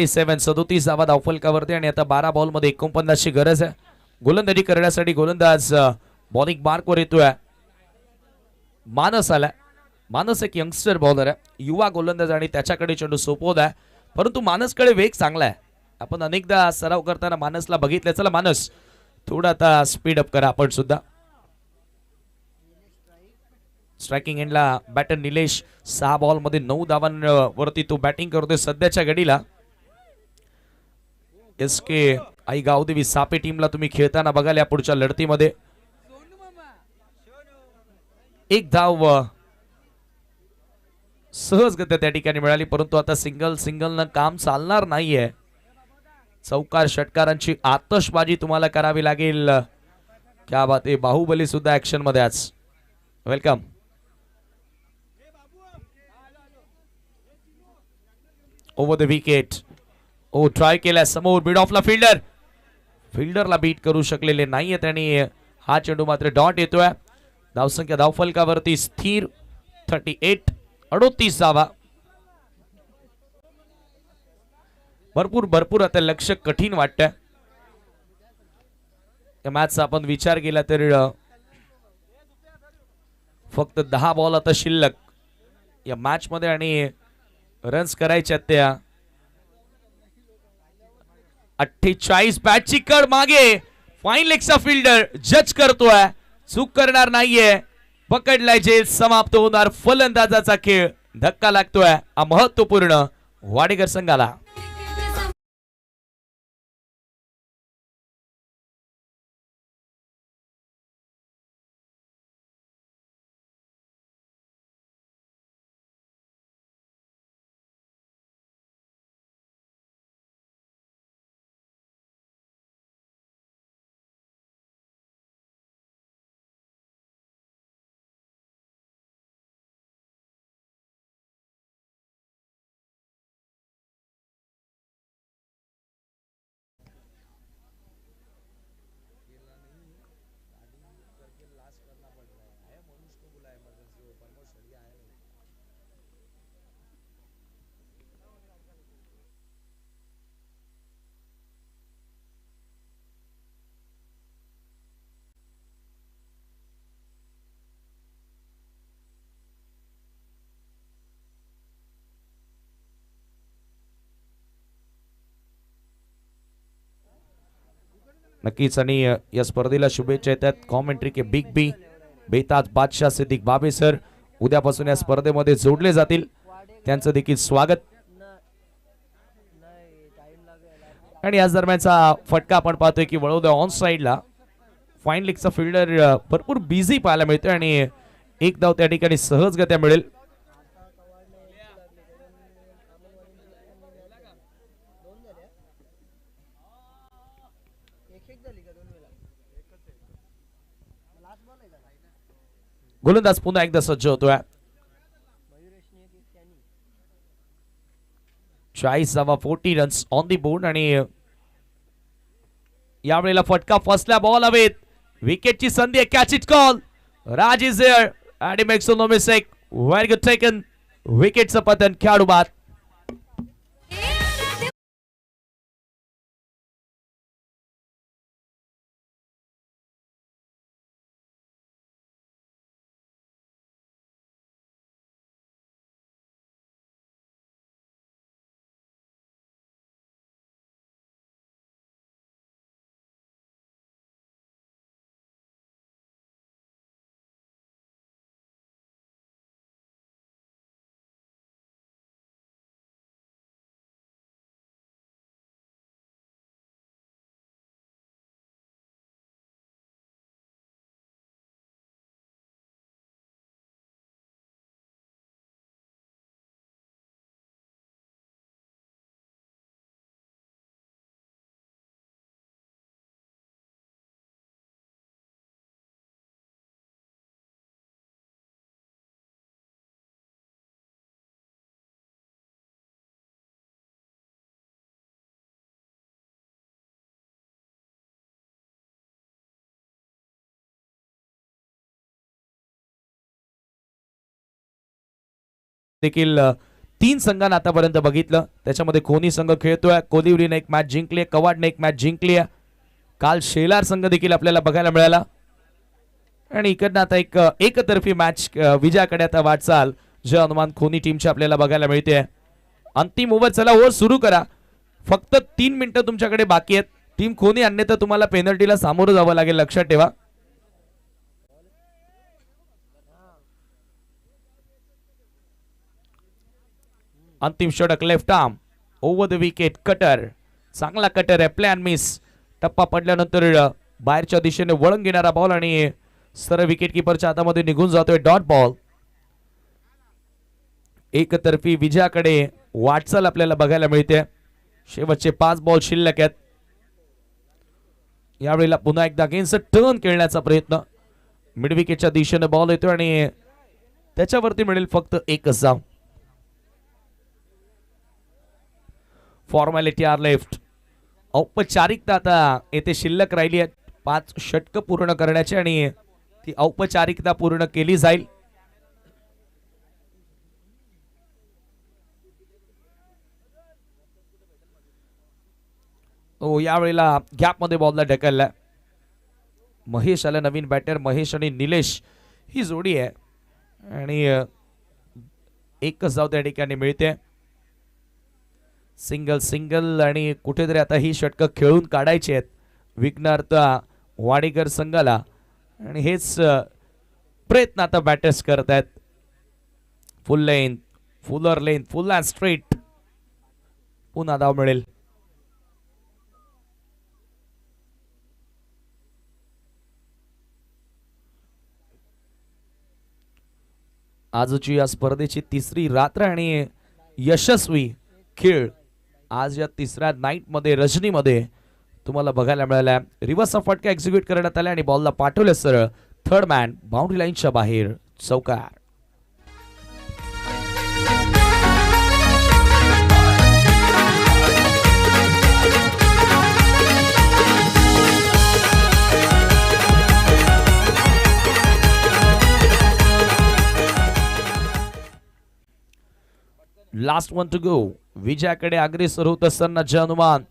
सेवन 37 धावा धावफलकावरती. आणि आता 12 बॉल मध्ये 49 ची गरज आहे. गोलंदाजी करण्यासाठी गोलंदाज बॉलिंग मार्क वर येतोय. मानस आला. मानस एक यंगस्टर बॉलर आहे, युवा गोलंदाज, आणि त्याच्याकडे चेंडू सोपवत आहे. परंतु मानसकडे वेग चांगला आहे. आपण अनेकदा सराव करताना मानसला बघितलं. चला मानस थोडा आता स्पीड अप करा आपण सुद्धा. स्ट्रायकिंग एंडला बॅटर निलेश 6 बॉल मध्ये 9 धावांवरती तो बॅटिंग करतोय सध्याच्या घडीला. एस के आई गावदेवी सापे टीमला तुम्ही खेळताना बघाल या पुढच्या लढतीमध्ये. एक धाव सहजगत्या त्या ठिकाणी मिळाली, परंतु आता सिंगल न काम चालणार नाहीये. चौकार षटकारांची आतषबाजी तुम्हाला करावी लागेल. क्या बात आहे. बाहुबली सुद्धा ऍक्शन मध्ये आज. वेलकम. Over the wicket. ओ ट्राय केला समोर मिड ऑफला फिल्डरला बीट करू शकलेले नाहीये त्यांनी. हा चेंडू मात्र डॉट येतोय. धावसंख्या धावफलकावरती स्थिर 38 धावा. भरपूर आता लक्ष कठीण वाटतंय. या मॅचचा आपण विचार केला तर फक्त 10 बॉल आता शिल्लक या मॅच मध्ये आणि रन्स करायच्या त्या 48. बॅटची कड मागे, फाईन लेगचा फिल्डर जज करतोय, चूक करणार नाहीये. पकडलाय जेल. समाप्त होणार फलंदाजाचा खेळ. धक्का लागतोय महत्वपूर्ण वाडेकर संघाला. नक्कीच. आणि या स्पर्धेला शुभेच्छा येतात कॉमेंट्री के बिग बी बेताज बादशाह सिद्दीक बाबे सर उद्यापासून या स्पर्धेमध्ये जोडले जातील, त्यांचं देखील स्वागत. आणि याच दरम्यानचा फटका आपण पाहतोय की वळवदे ऑन साइडला फाईन लेगचा फिल्डर भरपूर बिझी पाहायला मिळतोय आणि एक धाव त्या ठिकाणी सहजगत्या मिळेल. गोलंदाज पुन्हा एकदा सज्ज होतोय. 40 धावा 40 रन्स ऑन दी बोर्ड. आणि यावेळेला फटका फसल्या बॉल हवेत, विकेटची संधी आहे, catch it call. Raj is there आणि makes no mistake. Very good taken. विकेटचं पतन खेळाडू बाद. देखील 3 संघांना आतापर्यंत बघितलं, त्याच्यामध्ये कोणी संघ खेळतोय. कोलिवरीने एक मॅच जिंकली, कवाडने एक मॅच जिंकली आहे. काल शेलार संघ देखील आपल्याला बघायला मिळाला. आणि इकडनं आता एक एकतर्फी मॅच विजयाकडे आता वाटचाल जे हनुमान खोनी टीमची आपल्याला बघायला मिळते. अंतिम ओव्हर, चला ओव्हर सुरू करा. फक्त 3 मिनिटं तुमच्याकडे बाकी आहेत. टीम खोनी अन्यथा तुम्हाला पेनल्टीला सामोरं जावं लागेल, लक्षात ठेवा. अंतिम षटक left arm over the wicket cutter. चांगला कटर आहे, प्लॅन मिस. टप्पा पडल्यानंतर बाहेरच्या दिशेने वळण घेणारा बॉल आणि सरळ विकेट किपरच्या हातामध्ये निघून जातोय. Dot ball. एकतर्फी विजयाकडे वाटचाल आपल्याला बघायला मिळते. शेवटचे 5 बॉल शिल्लक आहेत. यावेळेला पुन्हा एकदा अगेन्स्ट टर्न खेळण्याचा प्रयत्न. मिड विकेटच्या दिशेने बॉल येतोय आणि त्याच्यावरती मिळेल फक्त एकच धाव. Formality are left. औपचारिकता आता येथे शिल्लक राहिली आहे. 5 षटक पूर्ण करण्याची आणि ती औपचारिकता पूर्ण केली जाईल. तो यावेळेला गॅप मध्ये बॉलला ढकलला. महेश आला नवीन बॅटर. महेश आणि निलेश ही जोडी आहे आणि एकच धाव त्या ठिकाणी मिळते. सिंगल सिंगल आणि कुठेतरी आता ही षटकं खेळून काढायची आहेत विघ्नार्थ वाडेकर संघाला आणि हेच प्रयत्न आता बॅटर्स करत आहेत. फुल length, Fuller length, full and straight. पुन्हा धाव मिळेल. आजची या स्पर्धेची 3री रात्र आणि यशस्वी खेळ आज या 3ऱ्या नाईट मध्ये रजनी मध्ये तुम्हाला बघायला मिळाला. रिव्हर्स फटका एक्झिक्यूट करण्यात आला आणि बॉलला पाठवले सरळ थर्ड मॅन बाउंड्री लाईनच्या बाहेर चौकार. Last one to go. विजयाकडे अग्रेसर होत असताना जय हनुमान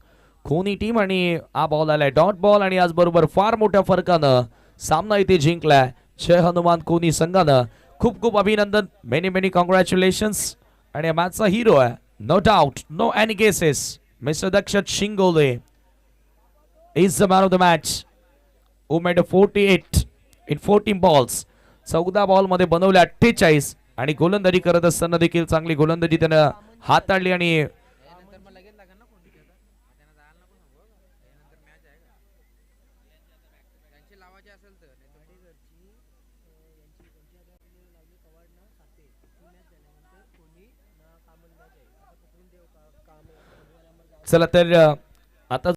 खोनी टीम आणि हा बॉल आलाय डॉट बॉल आणि आज बरोबर फार मोठ्या फरकानं सामना इथे जिंकलाय जय हनुमान खोनी संघानं. खूप खूप अभिनंदन. Many many congratulations. आणि मॅचचा हिरो आहे no doubt no any guesses mister Dakshat Shingole. Is the man of the match. who made 48 in 14 balls. 14 ball मध्ये बनवले 48 आणि गोलंदाजी करत असताना देखील चांगली गोलंदाजी त्यानं हाताळली आणि चला तर आता